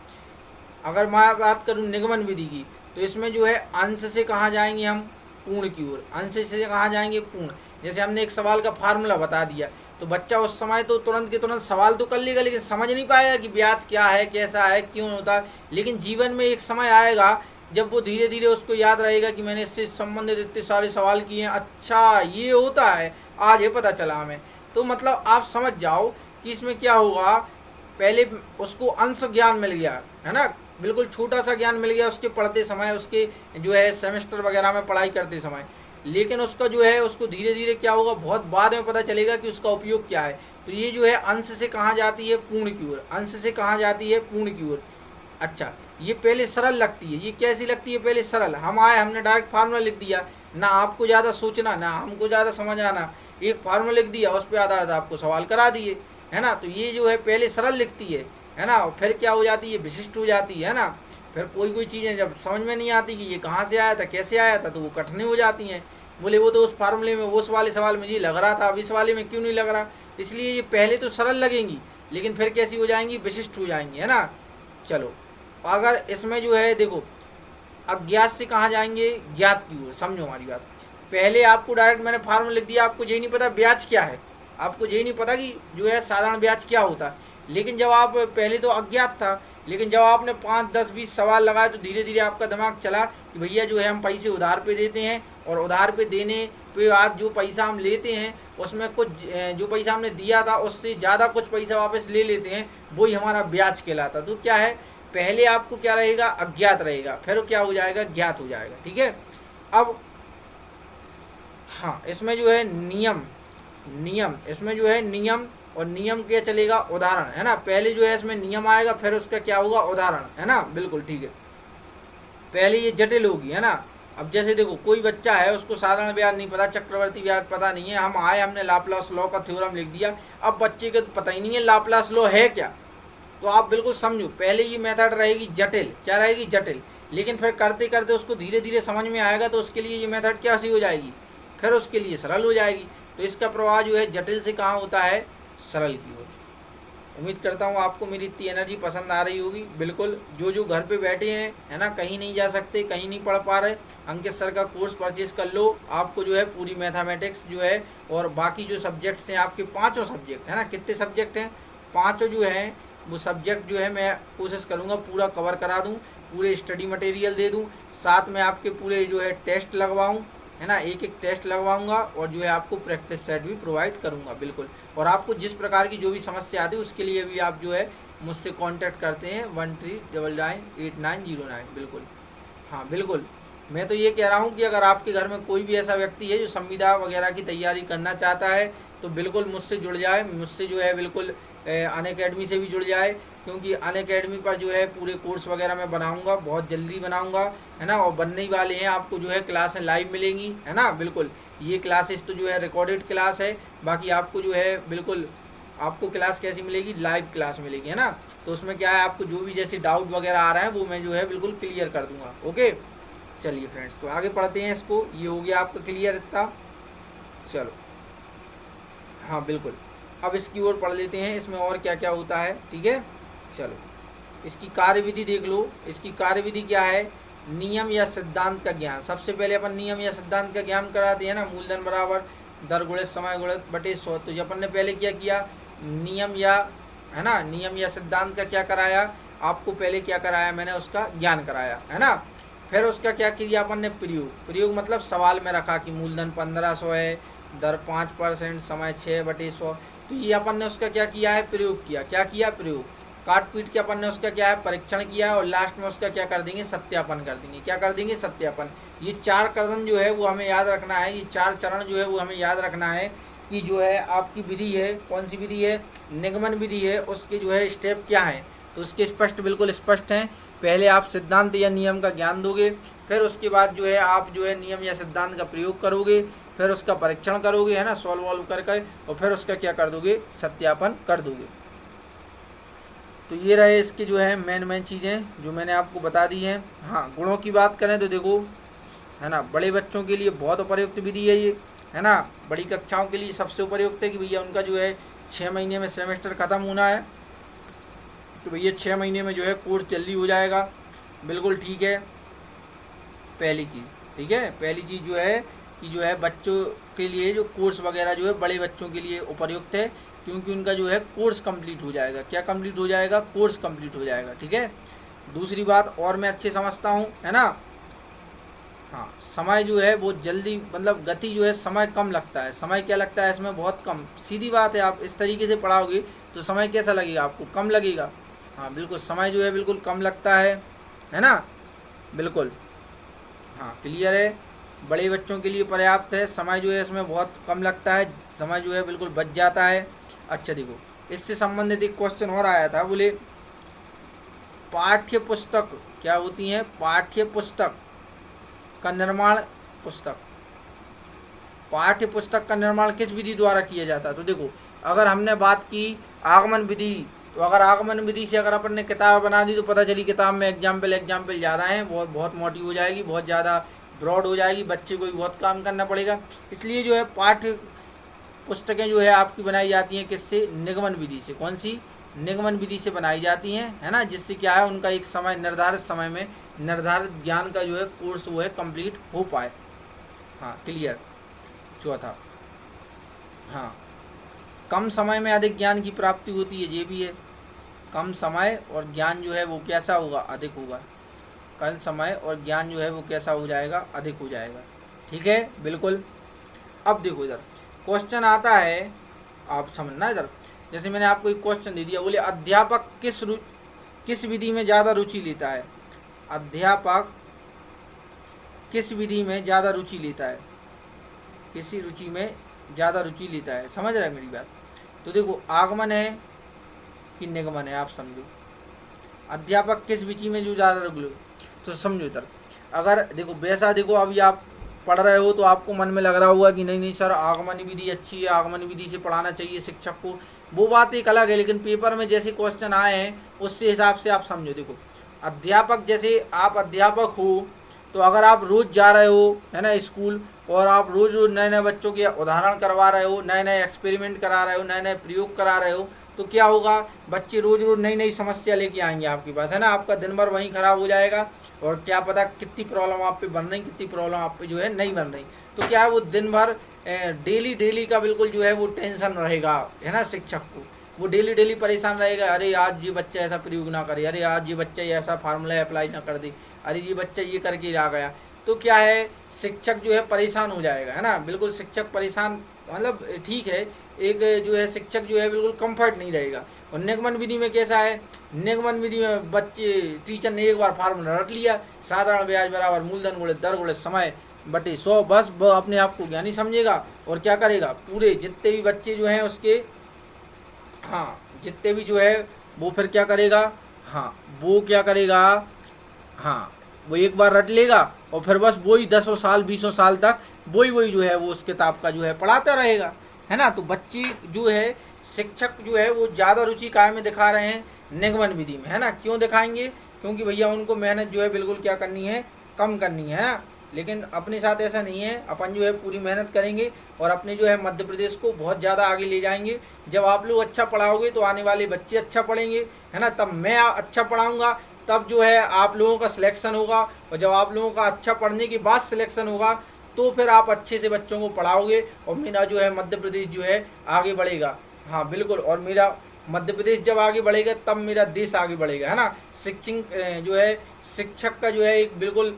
अगर मैं बात करूँ निगमन विधि की, तो इसमें जो है अंश से कहाँ जाएंगे हम? पूर्ण की ओर। अंश से कहाँ जाएंगे? पूर्ण। जैसे हमने एक सवाल का फार्मूला बता दिया तो बच्चा उस समय तो तुरंत के तुरंत सवाल तो कर लेगा, लेकिन समझ नहीं पाएगा कि ब्याज क्या है, कैसा है, क्यों होता है। लेकिन जीवन में एक समय आएगा जब वो धीरे धीरे उसको याद रहेगा कि मैंने इससे संबंधित इतने सारे सवाल किए हैं, अच्छा ये होता है, आज ये पता चला हमें। तो मतलब आप समझ जाओ कि इसमें क्या होगा, पहले उसको अंश ज्ञान मिल गया, है ना, बिल्कुल छोटा सा ज्ञान मिल गया उसके पढ़ते समय, उसके जो है सेमेस्टर वगैरह में पढ़ाई करते समय। लेकिन उसका जो है उसको धीरे धीरे क्या होगा, बहुत बाद में पता चलेगा कि उसका उपयोग क्या है। तो ये जो है अंश से कहाँ जाती है? पूर्ण की ओर। अंश से कहाँ जाती है? पूर्ण की ओर। अच्छा, ये पहले सरल लगती है। ये कैसी लगती है? पहले सरल। हम आए, हमने डायरेक्ट फार्मूला लिख दिया, ना आपको ज़्यादा सोचना, ना हमको ज़्यादा समझ आना, एक फार्मूला लिख दिया, उस पर आधारित आपको सवाल करा दिए, है ना। तो ये जो है पहले सरल लिखती है ना। फिर क्या हो जाती है? विशिष्ट हो जाती है ना। फिर कोई चीज़ें जब समझ में नहीं आती कि ये कहाँ से आया था, कैसे आया था, तो वो कठिन हो जाती हैं। बोले वो तो उस फार्मूले में, उस वाले सवाल में ये लग रहा था, अब इस वाले में क्यों नहीं लग रहा। इसलिए ये पहले तो सरल लगेंगी, लेकिन फिर कैसी हो जाएंगी? विशिष्ट हो जाएंगी, है ना। चलो अगर इसमें जो है देखो अज्ञात से कहाँ जाएंगे? ज्ञात की ओर। समझो हमारी बात। पहले आपको डायरेक्ट मैंने फार्मूला लिख दिया, आपको यही नहीं पता ब्याज क्या है, आपको यही नहीं पता कि जो है साधारण ब्याज क्या होता है। लेकिन जब आप पहले तो अज्ञात था, लेकिन जब आपने 5, 10, 20 सवाल लगाए तो धीरे धीरे आपका दिमाग चला कि भैया जो है हम पैसे उधार पे देते हैं, और उधार पे देने पे आज जो पैसा हम लेते हैं उसमें कुछ जो पैसा हमने दिया था उससे ज़्यादा कुछ पैसा वापस ले लेते हैं, वही हमारा ब्याज कहलाता। तो क्या है, पहले आपको क्या रहेगा? अज्ञात रहेगा, फिर क्या हो जाएगा? ज्ञात हो जाएगा। ठीक है। अब हाँ, इसमें जो है नियम इसमें जो है नियम, और नियम क्या चलेगा? उदाहरण, है ना। पहले जो है इसमें नियम आएगा, फिर उसका क्या होगा? उदाहरण, है ना। बिल्कुल ठीक है। पहले ये जटिल होगी, है ना। अब जैसे देखो कोई बच्चा है, उसको साधारण ब्याज नहीं पता, चक्रवर्ती ब्याज पता नहीं है, हम आए, हमने लाप्लास लॉ का थ्योरम लिख दिया। अब बच्चे को तो पता ही नहीं है लाप्लास लॉ है क्या। तो आप बिल्कुल समझो, पहले ये मेथड रहेगी जटिल। क्या रहेगी? जटिल। लेकिन फिर करते करते उसको धीरे धीरे समझ में आएगा, तो उसके लिए ये मेथड क्या सी हो जाएगी? फिर उसके लिए सरल हो जाएगी। तो इसका प्रवाह जो है जटिल से कहाँ होता है? सरल की ओर। उम्मीद करता हूँ आपको मेरी इतनी एनर्जी पसंद आ रही होगी। बिल्कुल जो घर पे बैठे हैं, है ना, कहीं नहीं जा सकते, कहीं नहीं पढ़ पा रहे, अंकित सर का कोर्स परचेज कर लो। आपको जो है पूरी मैथमेटिक्स जो है और बाकी जो सब्जेक्ट्स हैं आपके, 5 सब्जेक्ट, है ना। कितने सब्जेक्ट हैं? 5 जो हैं वो सब्जेक्ट जो है मैं कोशिश करूँगा पूरा कवर करा दूँ, पूरे स्टडी मटेरियल दे दूँ, साथ में आपके पूरे जो है टेस्ट लगवाऊँ, है ना। एक टेस्ट लगवाऊंगा और जो है आपको प्रैक्टिस सेट भी प्रोवाइड करूंगा। बिल्कुल। और आपको जिस प्रकार की जो भी समस्या आती है उसके लिए भी आप जो है मुझसे कांटेक्ट करते हैं 13998909। बिल्कुल। हाँ बिल्कुल। मैं तो ये कह रहा हूँ कि अगर आपके घर में कोई भी ऐसा व्यक्ति है जो संविदा वगैरह की तैयारी करना चाहता है तो बिल्कुल मुझसे जुड़ जाए, मुझसे जो है बिल्कुल अनअकैडमी से भी जुड़ जाए। क्योंकि अनअकैडमी पर जो है पूरे कोर्स वगैरह मैं बनाऊंगा, बहुत जल्दी बनाऊंगा, है ना। और बनने ही वाले हैं, आपको जो है क्लासें लाइव मिलेंगी, है ना। बिल्कुल, ये क्लासेस तो जो है रिकॉर्डेड क्लास है, बाकी आपको जो है बिल्कुल आपको क्लास कैसी मिलेगी, लाइव क्लास मिलेगी, है ना। तो उसमें क्या है, आपको जो भी जैसे डाउट वगैरह आ रहा है वो मैं जो है बिल्कुल क्लियर कर दूंगा। ओके, चलिए फ्रेंड्स, तो आगे पढ़ते हैं इसको। ये हो गया आपका क्लियर इतना। चलो, हाँ बिल्कुल, अब इसकी ओर पढ़ लेते हैं, इसमें और क्या क्या होता है। ठीक है, चलो, इसकी कार्यविधि देख लो। इसकी कार्यविधि क्या है, नियम या सिद्धांत का ज्ञान। सबसे पहले अपन नियम या सिद्धांत का ज्ञान कराते हैं ना, मूलधन बराबर दर गुणित समय गुणित बटे 100। तो ये अपन ने पहले क्या किया, नियम या, है ना, नियम या सिद्धांत का क्या कराया आपको, पहले क्या कराया मैंने, उसका ज्ञान कराया, है ना। फिर उसका क्या किया अपन ने, प्रयोग। प्रयोग मतलब सवाल में रखा कि मूलधन 1500 है, दर 5%, समय 6/100। तो ये अपन ने उसका क्या किया है, प्रयोग किया। क्या किया, प्रयोग। काट पीट के अपन ने उसका क्या है, परीक्षण किया, और लास्ट में उसका क्या कर देंगे, सत्यापन कर देंगे। क्या कर देंगे, सत्यापन। ये 4 कदम जो है वो हमें याद रखना है, ये 4 चरण जो है वो हमें याद रखना है कि जो है आपकी विधि है, कौन सी विधि है, निगमन विधि है, उसके जो है स्टेप क्या हैं। तो उसके स्पष्ट, बिल्कुल स्पष्ट हैं। पहले आप सिद्धांत या नियम का ज्ञान दोगे, फिर उसके बाद जो है आप जो है नियम या सिद्धांत का प्रयोग करोगे, फिर उसका परीक्षण करोगे, है ना, सॉल्व वॉल्व करके, और फिर उसका क्या कर दोगे, सत्यापन कर दोगे। तो ये रहे इसके जो है मेन चीज़ें जो मैंने आपको बता दी हैं। हाँ, गुणों की बात करें तो देखो, है ना, बड़े बच्चों के लिए बहुत उपयुक्त विधि है ये, है ना। बड़ी कक्षाओं के लिए सबसे उपयुक्त है कि भैया उनका जो है 6 महीने में सेमेस्टर ख़त्म होना है, तो भैया 6 महीने में जो है कोर्स जल्दी हो जाएगा। बिल्कुल ठीक है, पहली चीज़। ठीक है, पहली चीज़ जो है कि जो है बच्चों के लिए जो कोर्स वगैरह जो है बड़े बच्चों के लिए उपयुक्त है, क्योंकि उनका जो है कोर्स कंप्लीट हो जाएगा। क्या कंप्लीट हो जाएगा, कोर्स कंप्लीट हो जाएगा। ठीक है, दूसरी बात और मैं अच्छे समझता हूँ, है ना। हाँ, समय जो है वो जल्दी, मतलब गति जो है, समय कम लगता है। समय क्या लगता है इसमें, बहुत कम। सीधी बात है, आप इस तरीके से पढ़ाओगे तो समय कैसा लगेगा आपको, कम लगेगा। हाँ बिल्कुल, समय जो है बिल्कुल कम लगता है ना। बिल्कुल, हाँ क्लियर है। बड़े बच्चों के लिए पर्याप्त है, समय जो है इसमें बहुत कम लगता है, समय जो है बिल्कुल बच जाता है। अच्छा देखो, इससे संबंधित एक क्वेश्चन और आया था, बोले पाठ्य पुस्तक क्या होती है, पाठ्य पुस्तक का निर्माण, पुस्तक, पाठ्य पुस्तक का निर्माण किस विधि द्वारा किया जाता है। तो देखो, अगर हमने बात की आगमन विधि, तो अगर आगमन विधि से अगर अपन ने किताब बना दी तो पता चली किताब में एग्जाम्पल ज़्यादा हैं, बहुत बहुत मोटी हो जाएगी, बहुत ज़्यादा ब्रॉड हो जाएगी, बच्चे को भी बहुत काम करना पड़ेगा। इसलिए जो है पाठ्य पुस्तकें जो है आपकी बनाई जाती हैं किससे, निगमन विधि से। कौन सी, निगमन विधि से बनाई जाती हैं, है ना। जिससे क्या है, उनका एक समय, निर्धारित समय में निर्धारित ज्ञान का जो है कोर्स वो है कंप्लीट हो पाए। हाँ क्लियर। चौथा, हाँ, कम समय में अधिक ज्ञान की प्राप्ति होती है, ये भी है। कम समय और ज्ञान जो है वो कैसा होगा, अधिक होगा। कम समय और ज्ञान जो है वो कैसा हो जाएगा, अधिक हो जाएगा। ठीक है, बिल्कुल। अब देखो इधर क्वेश्चन आता है, आप समझना इधर। जैसे मैंने आपको एक क्वेश्चन दे दिया, बोले अध्यापक किस विधि में ज़्यादा रुचि लेता है, अध्यापक किस विधि में ज़्यादा रुचि लेता है, किसी रुचि में ज़्यादा रुचि लेता है। समझ रहे हैं मेरी बात। तो देखो, आगमन है कि निगमन है, आप समझो। अध्यापक किस विधि में जो ज़्यादा रुचि, तो समझो इधर। अगर देखो वैसा, देखो अभी आप पढ़ रहे हो तो आपको मन में लग रहा होगा कि नहीं नहीं सर, आगमन विधि अच्छी है, आगमन विधि से पढ़ाना चाहिए शिक्षक को, वो बात एक अलग है। लेकिन पेपर में जैसे क्वेश्चन आए हैं उससे हिसाब से आप समझो। देखो, अध्यापक, जैसे आप अध्यापक हो तो अगर आप रोज़ जा रहे हो, है ना, स्कूल, और आप रोज़ रोज़ नए नए बच्चों के उदाहरण करवा रहे हो, नए नए एक्सपेरिमेंट करा रहे हो, नए नए प्रयोग करा रहे हो, तो क्या होगा, बच्चे रोज़ रोज़ नई नई समस्या लेके आएंगे आपके पास, है ना। आपका दिन भर वहीं ख़राब हो जाएगा, और क्या पता कितनी प्रॉब्लम आप पे बन रही, कितनी प्रॉब्लम आप पे जो है नहीं बन रही। तो क्या है, वो दिन भर डेली का बिल्कुल जो है वो टेंशन रहेगा, है ना, शिक्षक को। वो डेली परेशान रहेगा, अरे आज ये बच्चा ऐसा प्रयोग ना करे, अरे आज ये बच्चा ऐसा फार्मूला अप्लाई ना कर दे, अरे ये बच्चा ये करके आ गया। तो क्या है, शिक्षक जो है परेशान हो जाएगा, है ना। बिल्कुल शिक्षक परेशान, मतलब ठीक है, एक जो है शिक्षक जो है बिल्कुल कंफर्ट नहीं रहेगा। और निगमन विधि में कैसा है, निगमन विधि में बच्चे, टीचर ने एक बार फार्मूला रट लिया, साधारण ब्याज बराबर मूलधन गुणित दर गुणित समय बटे 100, बस वो अपने आप को ज्ञानी समझेगा और क्या करेगा, पूरे जितने भी बच्चे जो हैं उसके, हाँ, जितने भी जो है वो फिर क्या करेगा, हाँ वो क्या करेगा, हाँ वो एक बार रट लेगा और फिर बस वही 10 साल 20 साल तक वही जो है वो उस किताब का जो है पढ़ाता रहेगा, है ना। तो बच्चे जो है शिक्षक जो है वो ज़्यादा रुचि काय में दिखा रहे हैं, निगमन विधि में, है ना। क्यों दिखाएंगे, क्योंकि भैया उनको मेहनत जो है बिल्कुल क्या करनी है, कम करनी है ना। लेकिन अपने साथ ऐसा नहीं है, अपन जो है पूरी मेहनत करेंगे और अपने जो है मध्य प्रदेश को बहुत ज़्यादा आगे ले जाएंगे। जब आप लोग अच्छा पढ़ाओगे तो आने वाले बच्चे अच्छा पढ़ेंगे, है ना। तब मैं अच्छा पढ़ाऊँगा, तब जो है आप लोगों का सिलेक्शन होगा, और जब आप लोगों का अच्छा पढ़ने के बाद सिलेक्शन होगा तो फिर आप अच्छे से बच्चों को पढ़ाओगे और मेरा जो है मध्य प्रदेश जो है आगे बढ़ेगा। हाँ बिल्कुल, और मेरा मध्य प्रदेश जब आगे बढ़ेगा तब मेरा देश आगे बढ़ेगा, है ना। शिक्षक जो है शिक्षक का जो है एक बिल्कुल,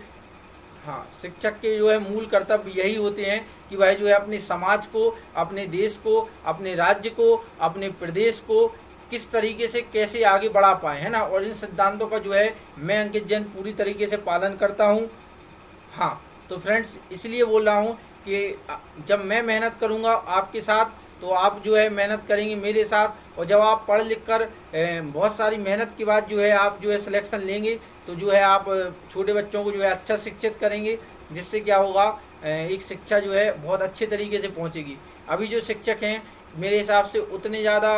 हाँ शिक्षक के जो है मूल कर्तव्य यही होते हैं कि वह जो है अपने समाज को, अपने देश को, अपने राज्य को, अपने प्रदेश को किस तरीके से कैसे आगे बढ़ा पाए, है ना। और इन सिद्धांतों का जो है मैं अंकित जैन पूरी तरीके से पालन करता हूँ। हाँ तो फ्रेंड्स इसलिए बोल रहा हूँ कि जब मैं मेहनत करूँगा आपके साथ तो आप जो है मेहनत करेंगे मेरे साथ, और जब आप पढ़ लिख कर बहुत सारी मेहनत के बाद जो है आप जो है सिलेक्शन लेंगे तो जो है आप छोटे बच्चों को जो है अच्छा शिक्षित करेंगे, जिससे क्या होगा, एक शिक्षा जो है बहुत अच्छे तरीके से पहुंचेगी। अभी जो शिक्षक हैं मेरे हिसाब से उतने ज़्यादा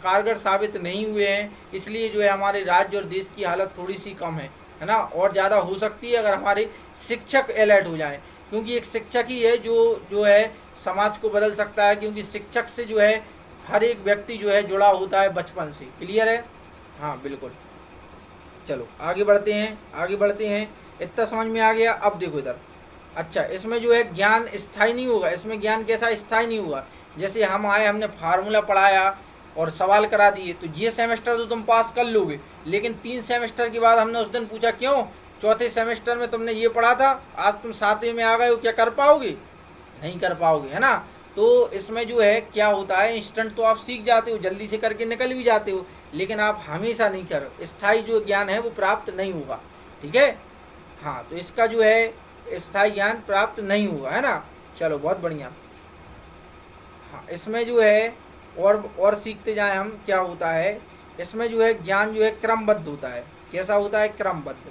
कारगर साबित नहीं हुए हैं, इसलिए जो है हमारे राज्य और देश की हालत थोड़ी सी कम है ना। और ज़्यादा हो सकती है अगर हमारे शिक्षक अलर्ट हो जाएं, क्योंकि एक शिक्षक ही है जो है समाज को बदल सकता है, क्योंकि शिक्षक से जो है हर एक व्यक्ति जो है जुड़ा होता है बचपन से। क्लियर है, हाँ बिल्कुल। चलो आगे बढ़ते हैं, आगे बढ़ते हैं। इतना समझ में आ गया। अब देखो इधर, अच्छा इसमें जो है ज्ञान स्थायी नहीं होगा। इसमें ज्ञान कैसा स्थायी नहीं होगा, जैसे हम आए हमने फार्मूला पढ़ाया और सवाल करा दिए तो ये सेमेस्टर तो तुम पास कर लोगे, लेकिन 3 सेमेस्टर के बाद हमने उस दिन पूछा क्यों, चौथे सेमेस्टर में तुमने ये पढ़ा था, आज तुम 7वें में आ गए हो, क्या कर पाओगे, नहीं कर पाओगे, है ना। तो इसमें जो है क्या होता है, इंस्टेंट तो आप सीख जाते हो, जल्दी से करके निकल भी जाते हो, लेकिन आप हमेशा नहीं कर, स्थायी जो ज्ञान है वो प्राप्त नहीं होगा। ठीक है, हाँ तो इसका जो है स्थायी ज्ञान प्राप्त नहीं हुआ, है ना। चलो बहुत बढ़िया। हाँ इसमें जो है और सीखते जाएं हम, क्या होता है इसमें जो है ज्ञान जो है क्रमबद्ध होता है। कैसा होता है, क्रमबद्ध,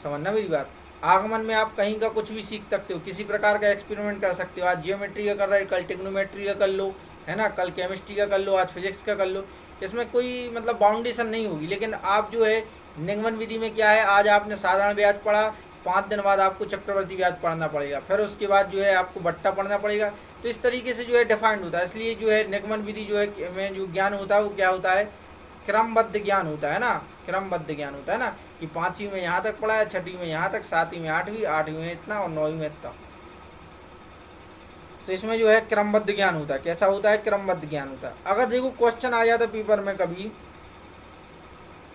समझना मेरी बात। आगमन में आप कहीं का कुछ भी सीख सकते हो, किसी प्रकार का एक्सपेरिमेंट कर सकते हो। आज जियोमेट्री का कर रहे हो, कल टिग्नोमेट्री का कर लो, है ना, कल केमिस्ट्री का कर लो, आज फिजिक्स का कर लो। इसमें कोई मतलब बाउंडेशन नहीं होगी। लेकिन आप जो है निगमन विधि में क्या है, आज आपने साधारण ब्याज पढ़ा, 5 दिन बाद आपको चक्रवर्ती ब्याज पढ़ना पड़ेगा, फिर उसके बाद जो है आपको बट्टा पढ़ना पड़ेगा। तो इस तरीके से जो है डिफाइंड होता है। इसलिए जो है निगमन विधि जो है में जो ज्ञान होता है वो क्या होता है, क्रमबद्ध ज्ञान होता है ना, क्रमबद्ध ज्ञान होता है ना, कि 5वीं में यहाँ तक पढ़ा है, 6वीं में यहाँ तक, 7वीं में 8वीं, 8वीं में इतना और 9वीं में इतना। तो इसमें जो है क्रमबद्ध ज्ञान होता है। कैसा होता है, क्रमबद्ध ज्ञान होता है। अगर देखो क्वेश्चन आ जाता पेपर में कभी,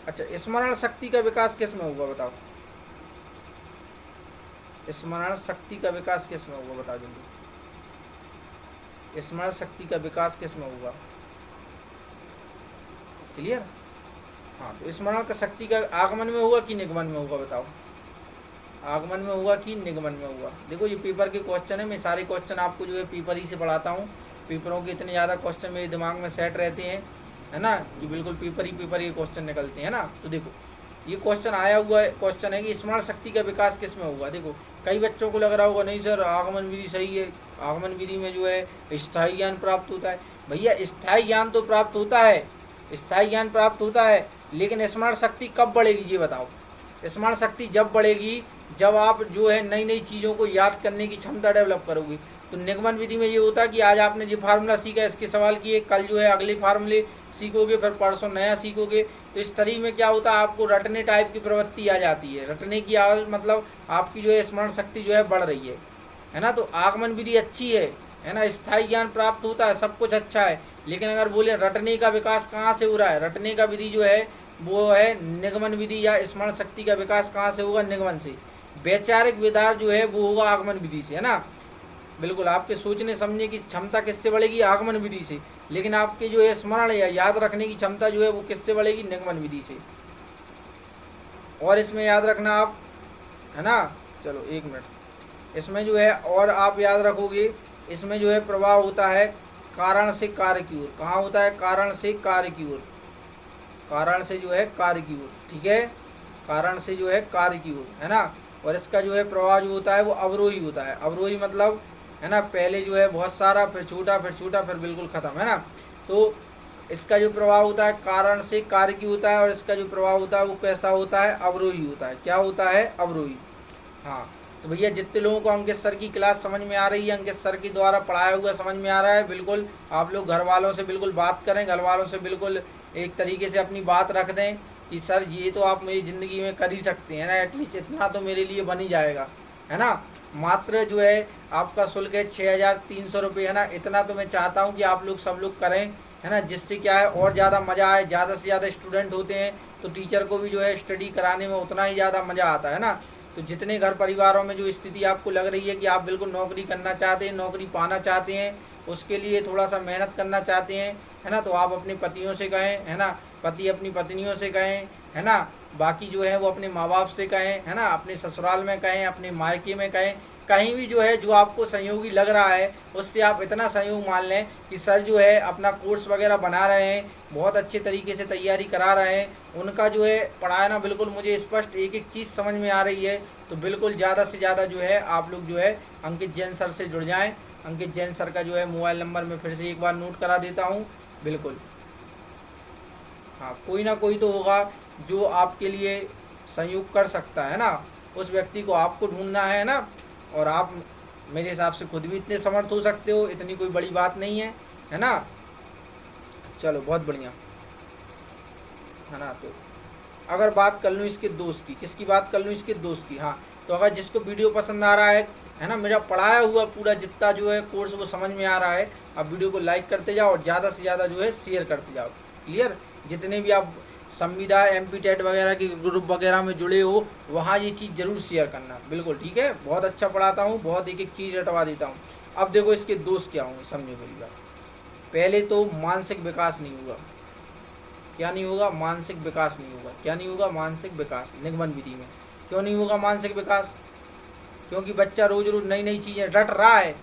अच्छा स्मरण शक्ति का विकास किस में होगा बताओ, स्मरण शक्ति का विकास किस में होगा बता जल्दी, स्मरण शक्ति का विकास किस में होगा, क्लियर। हाँ तो स्मरण का शक्ति का आगमन में होगा कि निगमन में होगा बताओ, आगमन में होगा कि निगमन में होगा। देखो ये पेपर के क्वेश्चन है, मैं सारे क्वेश्चन आपको जो है पेपर ही से पढ़ाता हूँ। पेपरों के इतने ज़्यादा क्वेश्चन मेरे दिमाग में सेट रहते हैं, है ना, कि बिल्कुल पेपर ये क्वेश्चन निकलते हैं ना। तो देखो ये क्वेश्चन आया हुआ है, क्वेश्चन है कि स्मरण शक्ति का विकास किस में होगा। देखो कई बच्चों को लग रहा होगा नहीं सर आगमन विधि सही है, आगमन विधि में जो है स्थायी ज्ञान प्राप्त होता है। भैया स्थायी ज्ञान तो प्राप्त होता है, स्थायी ज्ञान प्राप्त होता है, लेकिन स्मरण शक्ति कब बढ़ेगी ये बताओ। स्मरण शक्ति जब बढ़ेगी जब आप जो है नई नई चीज़ों को याद करने की क्षमता डेवलप करोगे। तो निगमन विधि में ये होता है कि आज आपने जो फार्मूला सीखा इसके सवाल किए, कल जो है अगले फार्मूले सीखोगे, फिर परसों नया सीखोगे। तो इस तरीके में क्या होता है, आपको रटने टाइप की प्रवृत्ति आ जाती है, रटने की मतलब आपकी जो है स्मरण शक्ति जो है बढ़ रही है ना। तो आगमन विधि अच्छी है ना, स्थायी ज्ञान प्राप्त होता है, सब कुछ अच्छा है। लेकिन अगर बोले रटने का विकास कहाँ से हो रहा है, रटने का विधि जो है वो है निगमन विधि, या स्मरण शक्ति का विकास कहाँ से होगा, निगमन से। वैचारिक विधार जो है वो होगा आगमन विधि से, है ना। बिल्कुल आपके सोचने समझने की क्षमता किससे बढ़ेगी, आगमन विधि से। लेकिन आपके जो है स्मरण या याद रखने की क्षमता जो है वो किससे बढ़ेगी, निगमन विधि से। और इसमें याद रखना आप, है ना, चलो 1 मिनट, इसमें जो है और आप याद रखोगे, इसमें जो है प्रभाव होता है कारण से कार्य की ओर। कहाँ होता है, कारण से कार्य की ओर। कारण से जो है कार्य की ओर, ठीक है, कारण से जो है कार्य की ओर, है ना। और इसका जो है प्रवाह जो होता है वो अवरोही होता है। अवरोही मतलब, है ना, पहले जो है बहुत सारा, फिर छोटा, फिर छोटा, फिर बिल्कुल ख़त्म, है ना। तो इसका जो प्रभाव होता है कारण से कार्य की होता है, और इसका जो प्रभाव होता है वो कैसा होता है, अवरोही होता है। क्या होता है, अवरोही। हाँ, तो भैया जितने लोगों को अंकित सर की क्लास समझ में आ रही है, अंकित सर के द्वारा पढ़ाया हुआ समझ में आ रहा है, बिल्कुल आप लोग घर वालों से बिल्कुल बात करें, घर वालों से बिल्कुल एक तरीके से अपनी बात रख दें कि सर ये तो आप मेरी ज़िंदगी में कर ही सकते हैं ना, एटलीस्ट इतना तो मेरे लिए बन ही जाएगा, है ना। मात्र जो है आपका शुल्क है 6,300 रुपये, है ना। इतना तो मैं चाहता हूँ कि आप लोग सब लोग करें, है ना, जिससे क्या है और ज़्यादा मज़ा आए। ज़्यादा से ज़्यादा स्टूडेंट होते हैं तो टीचर को भी जो है स्टडी कराने में उतना ही ज़्यादा मज़ा आता है ना। तो जितने घर परिवारों में जो स्थिति आपको लग रही है कि आप बिल्कुल नौकरी करना चाहते हैं, नौकरी पाना चाहते हैं, उसके लिए थोड़ा सा मेहनत करना चाहते हैं, है ना, तो आप अपने पतियों से कहें, है ना, पति अपनी पत्नियों से कहें, है ना, बाकी जो है वो अपने माँ बाप से कहें, है ना, अपने ससुराल में कहें, अपने मायके में कहें, कहीं भी जो है जो आपको सहयोगी लग रहा है उससे आप इतना सहयोग मान लें कि सर जो है अपना कोर्स वगैरह बना रहे हैं, बहुत अच्छे तरीके से तैयारी करा रहे हैं, उनका जो है पढ़ाना बिल्कुल मुझे स्पष्ट एक एक चीज़ समझ में आ रही है। तो बिल्कुल ज़्यादा से ज़्यादा जो है आप लोग जो है अंकित जैन सर से जुड़ जाएँ। अंकित जैन सर का जो है मोबाइल नंबर मैं फिर से एक बार नोट करा देता हूँ। बिल्कुल, हाँ, कोई ना कोई तो होगा जो आपके लिए संयोग कर सकता है ना, उस व्यक्ति को आपको ढूंढना है ना। और आप मेरे हिसाब से खुद भी इतने समर्थ हो सकते हो, इतनी कोई बड़ी बात नहीं है ना। चलो बहुत बढ़िया, है ना। तो अगर बात कर लूँ इसके दोस्त की, किसकी बात कर लूँ, इसके दोस्त की। हाँ, तो अगर जिसको वीडियो पसंद आ रहा है ना, मेरा पढ़ाया हुआ पूरा जितना जो है कोर्स वो समझ में आ रहा है, आप वीडियो को लाइक करते जाओ और ज़्यादा से ज़्यादा जो है शेयर करते जाओ। क्लियर, जितने भी आप संविदा MP टेट वगैरह के ग्रुप वगैरह में जुड़े हो वहाँ ये चीज़ ज़रूर शेयर करना। बिल्कुल ठीक है, बहुत अच्छा पढ़ाता हूँ, बहुत एक एक चीज़ रटवा देता हूँ। अब देखो इसके दोस्त क्या होंगे, समझो मेरी बात। पहले तो मानसिक विकास नहीं होगा। क्या नहीं होगा, मानसिक विकास नहीं होगा। क्या नहीं होगा, मानसिक विकास। निगमन विधि में क्यों नहीं होगा मानसिक विकास? क्योंकि बच्चा रोज रोज नई नई चीज़ें रट रहा है,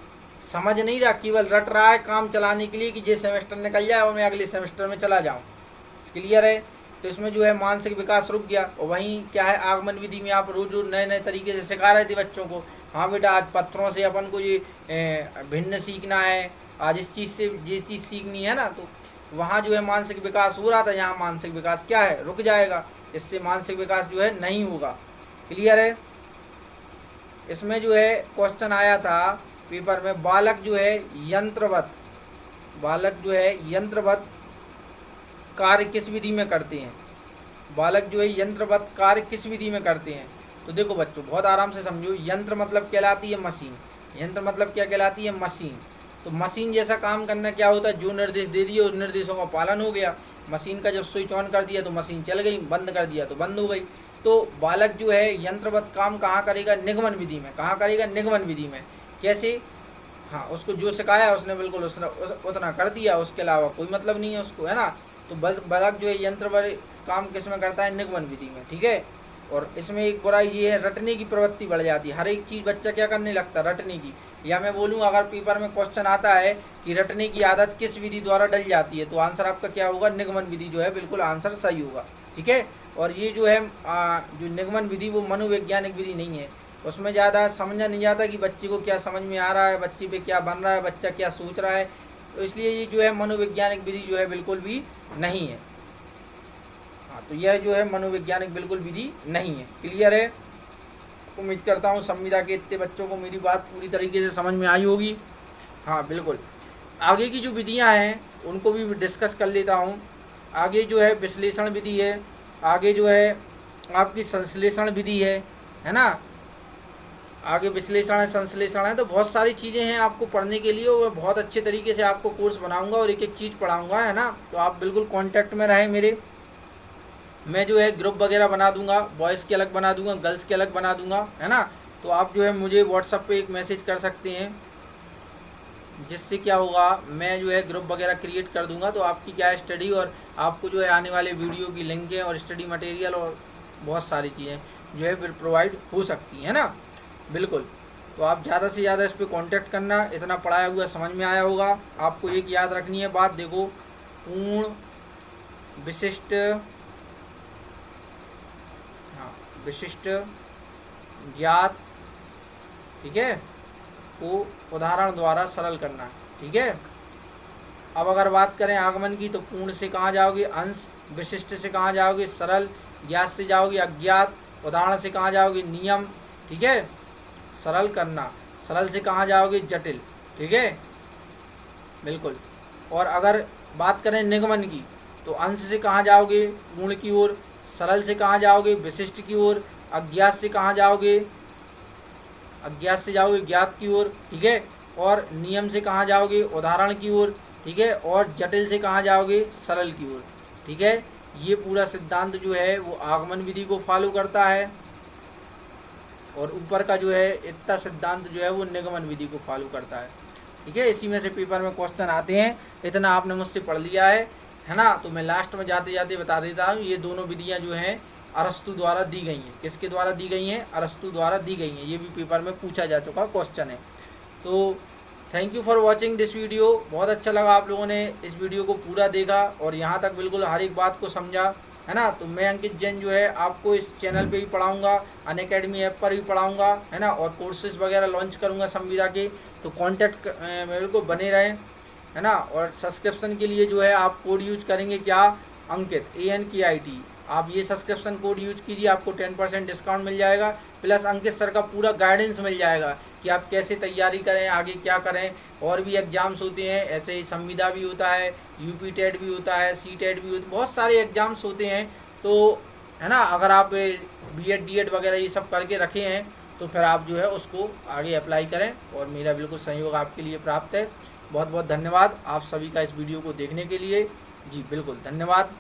समझ नहीं रहा, केवल रट रहा है काम चलाने के लिए कि ये सेमेस्टर निकल जाए और मैं अगले सेमेस्टर में चला जाऊँ। क्लियर है? तो इसमें जो है मानसिक विकास रुक गया। और वहीं क्या है, आगमन विधि में आप रोज रोज नए नए तरीके से सिखा रहे थे बच्चों को। हाँ बेटा, आज पत्थरों से अपन को ये भिन्न सीखना है, आज इस चीज़ से ये चीज़ सीखनी है ना। तो वहाँ जो है मानसिक विकास हो रहा था, यहाँ मानसिक विकास क्या है, रुक जाएगा। इससे मानसिक विकास जो है नहीं होगा। क्लियर है? इसमें जो है क्वेश्चन आया था पेपर में, बालक जो है यंत्रवत कार्य किस विधि में करते हैं। बालक जो है यंत्रवत कार्य किस विधि में करते हैं। तो देखो बच्चों, बहुत आराम से समझो। यंत्र मतलब कहलाती है मशीन। यंत्र मतलब क्या कहलाती है, मशीन। तो मशीन जैसा काम करना क्या होता है, जो निर्देश दे दिए उस निर्देशों का पालन हो गया। मशीन का जब स्विच ऑन कर दिया तो मशीन चल गई, बंद कर दिया तो बंद हो गई। तो बालक जो है यंत्रवत काम कहाँ करेगा, निगमन विधि में। कहाँ करेगा, निगमन विधि में। कैसे? हाँ, उसको जो सिखाया उसने बिल्कुल उतना कर दिया, उसके अलावा कोई मतलब नहीं है उसको, है ना। तो बालक जो है यंत्रवत काम किस में करता है, निगमन विधि में। ठीक है। और इसमें एक बुराई ये है, रटने की प्रवृत्ति बढ़ जाती है। हर एक चीज़ बच्चा क्या करने लगता है, रटने की। या मैं बोलूँ अगर पेपर में क्वेश्चन आता है कि रटने की आदत किस विधि द्वारा डल जाती है, तो आंसर आपका क्या होगा, निगमन विधि जो है बिल्कुल आंसर सही होगा। ठीक है। और ये जो है जो निगमन विधि वो मनोवैज्ञानिक विधि नहीं है। उसमें ज़्यादा समझा नहीं जाता कि बच्चे को क्या समझ में आ रहा है, बच्चे पे क्या बन रहा है, बच्चा क्या सोच रहा है। तो इसलिए ये जो है मनोवैज्ञानिक विधि जो है बिल्कुल भी नहीं है। हाँ, तो यह जो है मनोवैज्ञानिक बिल्कुल विधि नहीं है। क्लियर है? उम्मीद करता हूँ संविदा के इतने बच्चों को मेरी बात पूरी तरीके से समझ में आई होगी। हाँ बिल्कुल। आगे की जो विधियाँ हैं उनको भी डिस्कस कर लेता हूँ। आगे जो है विश्लेषण विधि है, आगे जो है आपकी संश्लेषण विधि है ना। आगे विश्लेषण है, संश्लेषण है, तो बहुत सारी चीज़ें हैं आपको पढ़ने के लिए। और बहुत अच्छे तरीके से आपको कोर्स बनाऊंगा और एक एक चीज़ पढ़ाऊंगा, है ना। तो आप बिल्कुल कांटेक्ट में रहें मेरे। मैं जो है ग्रुप वगैरह बना दूंगा, बॉयज़ के अलग बना दूंगा, गर्ल्स के अलग बना दूंगा, है ना। तो आप जो है मुझे व्हाट्सएप पे एक मैसेज कर सकते हैं, जिससे क्या होगा, मैं जो है ग्रुप वगैरह क्रिएट कर दूंगा। तो आपकी क्या है स्टडी, और आपको जो है आने वाले वीडियो की लिंकें और स्टडी मटेरियल और बहुत सारी चीज़ें जो है प्रोवाइड हो सकती हैं ना। बिल्कुल। तो आप ज़्यादा से ज़्यादा इस पर कॉन्टेक्ट करना। इतना पढ़ाया हुआ समझ में आया होगा। आपको एक याद रखनी है बात, देखो, पूर्ण, विशिष्ट, विशिष्ट, ज्ञात, ठीक है, को उदाहरण द्वारा सरल करना। ठीक है। अब अगर बात करें आगमन की, तो पूर्ण से कहाँ जाओगे? अंश। विशिष्ट से कहाँ जाओगे? सरल। ज्ञात से जाओगे अज्ञात। उदाहरण से कहाँ जाओगे? नियम। ठीक है, सरल करना। सरल से कहाँ जाओगे? जटिल। ठीक है, बिल्कुल। और अगर बात करें निगमन की, तो अंश से कहाँ जाओगे? पूर्ण की ओर। सरल से कहाँ जाओगे? विशिष्ट की ओर। अज्ञात से कहाँ जाओगे? अज्ञात से जाओगे ज्ञात की ओर। ठीक है, और नियम से कहाँ जाओगे? उदाहरण की ओर। ठीक है, और जटिल से कहाँ जाओगे? सरल की ओर। ठीक है, ये पूरा सिद्धांत जो है वो आगमन विधि को फॉलो करता है, और ऊपर का जो है इतना सिद्धांत जो है वो निगमन विधि को फॉलो करता है। ठीक है, इसी में से पेपर में क्वेश्चन आते हैं। इतना आपने मुझसे पढ़ लिया है ना। तो मैं लास्ट में जाते जाते बता देता हूँ, ये दोनों विधियाँ जो हैं अरस्तु द्वारा दी गई हैं। किसके द्वारा दी गई हैं? अरस्तु द्वारा दी गई हैं। ये भी पेपर में पूछा जा चुका क्वेश्चन है। तो thank you for watching this video. बहुत अच्छा लगा आप लोगों ने इस वीडियो को पूरा देखा और यहाँ तक बिल्कुल हर एक बात को समझा, है ना। तो मैं अंकित जैन जो है आपको इस चैनल पे भी पढ़ाऊँगा, अनअकैडमी ऐप पर भी पढ़ाऊँगा, है ना, और कोर्सेज वगैरह लॉन्च करूँगा संविदा के। तो कॉन्टैक्ट मेरे को बने रहें, है ना। और सब्सक्रिप्शन के लिए जो है आप कोड यूज करेंगे क्या? अंकित, ANKIT। आप ये सब्सक्रिप्शन कोड यूज कीजिए, आपको 10% डिस्काउंट मिल जाएगा। प्लस अंकित सर का पूरा गाइडेंस मिल जाएगा कि आप कैसे तैयारी करें, आगे क्या करें। और भी एग्ज़ाम्स होते हैं, ऐसे ही संविदा भी होता है, UP टेट भी होता है, CTET भी होता है, बहुत सारे एग्ज़ाम्स होते हैं। तो है ना, अगर आप BEd DED वगैरह ये सब करके रखे हैं, तो फिर आप जो है उसको आगे अप्लाई करें, और मेरा बिल्कुल सहयोग आपके लिए प्राप्त है। बहुत बहुत धन्यवाद आप सभी का इस वीडियो को देखने के लिए। जी बिल्कुल, धन्यवाद।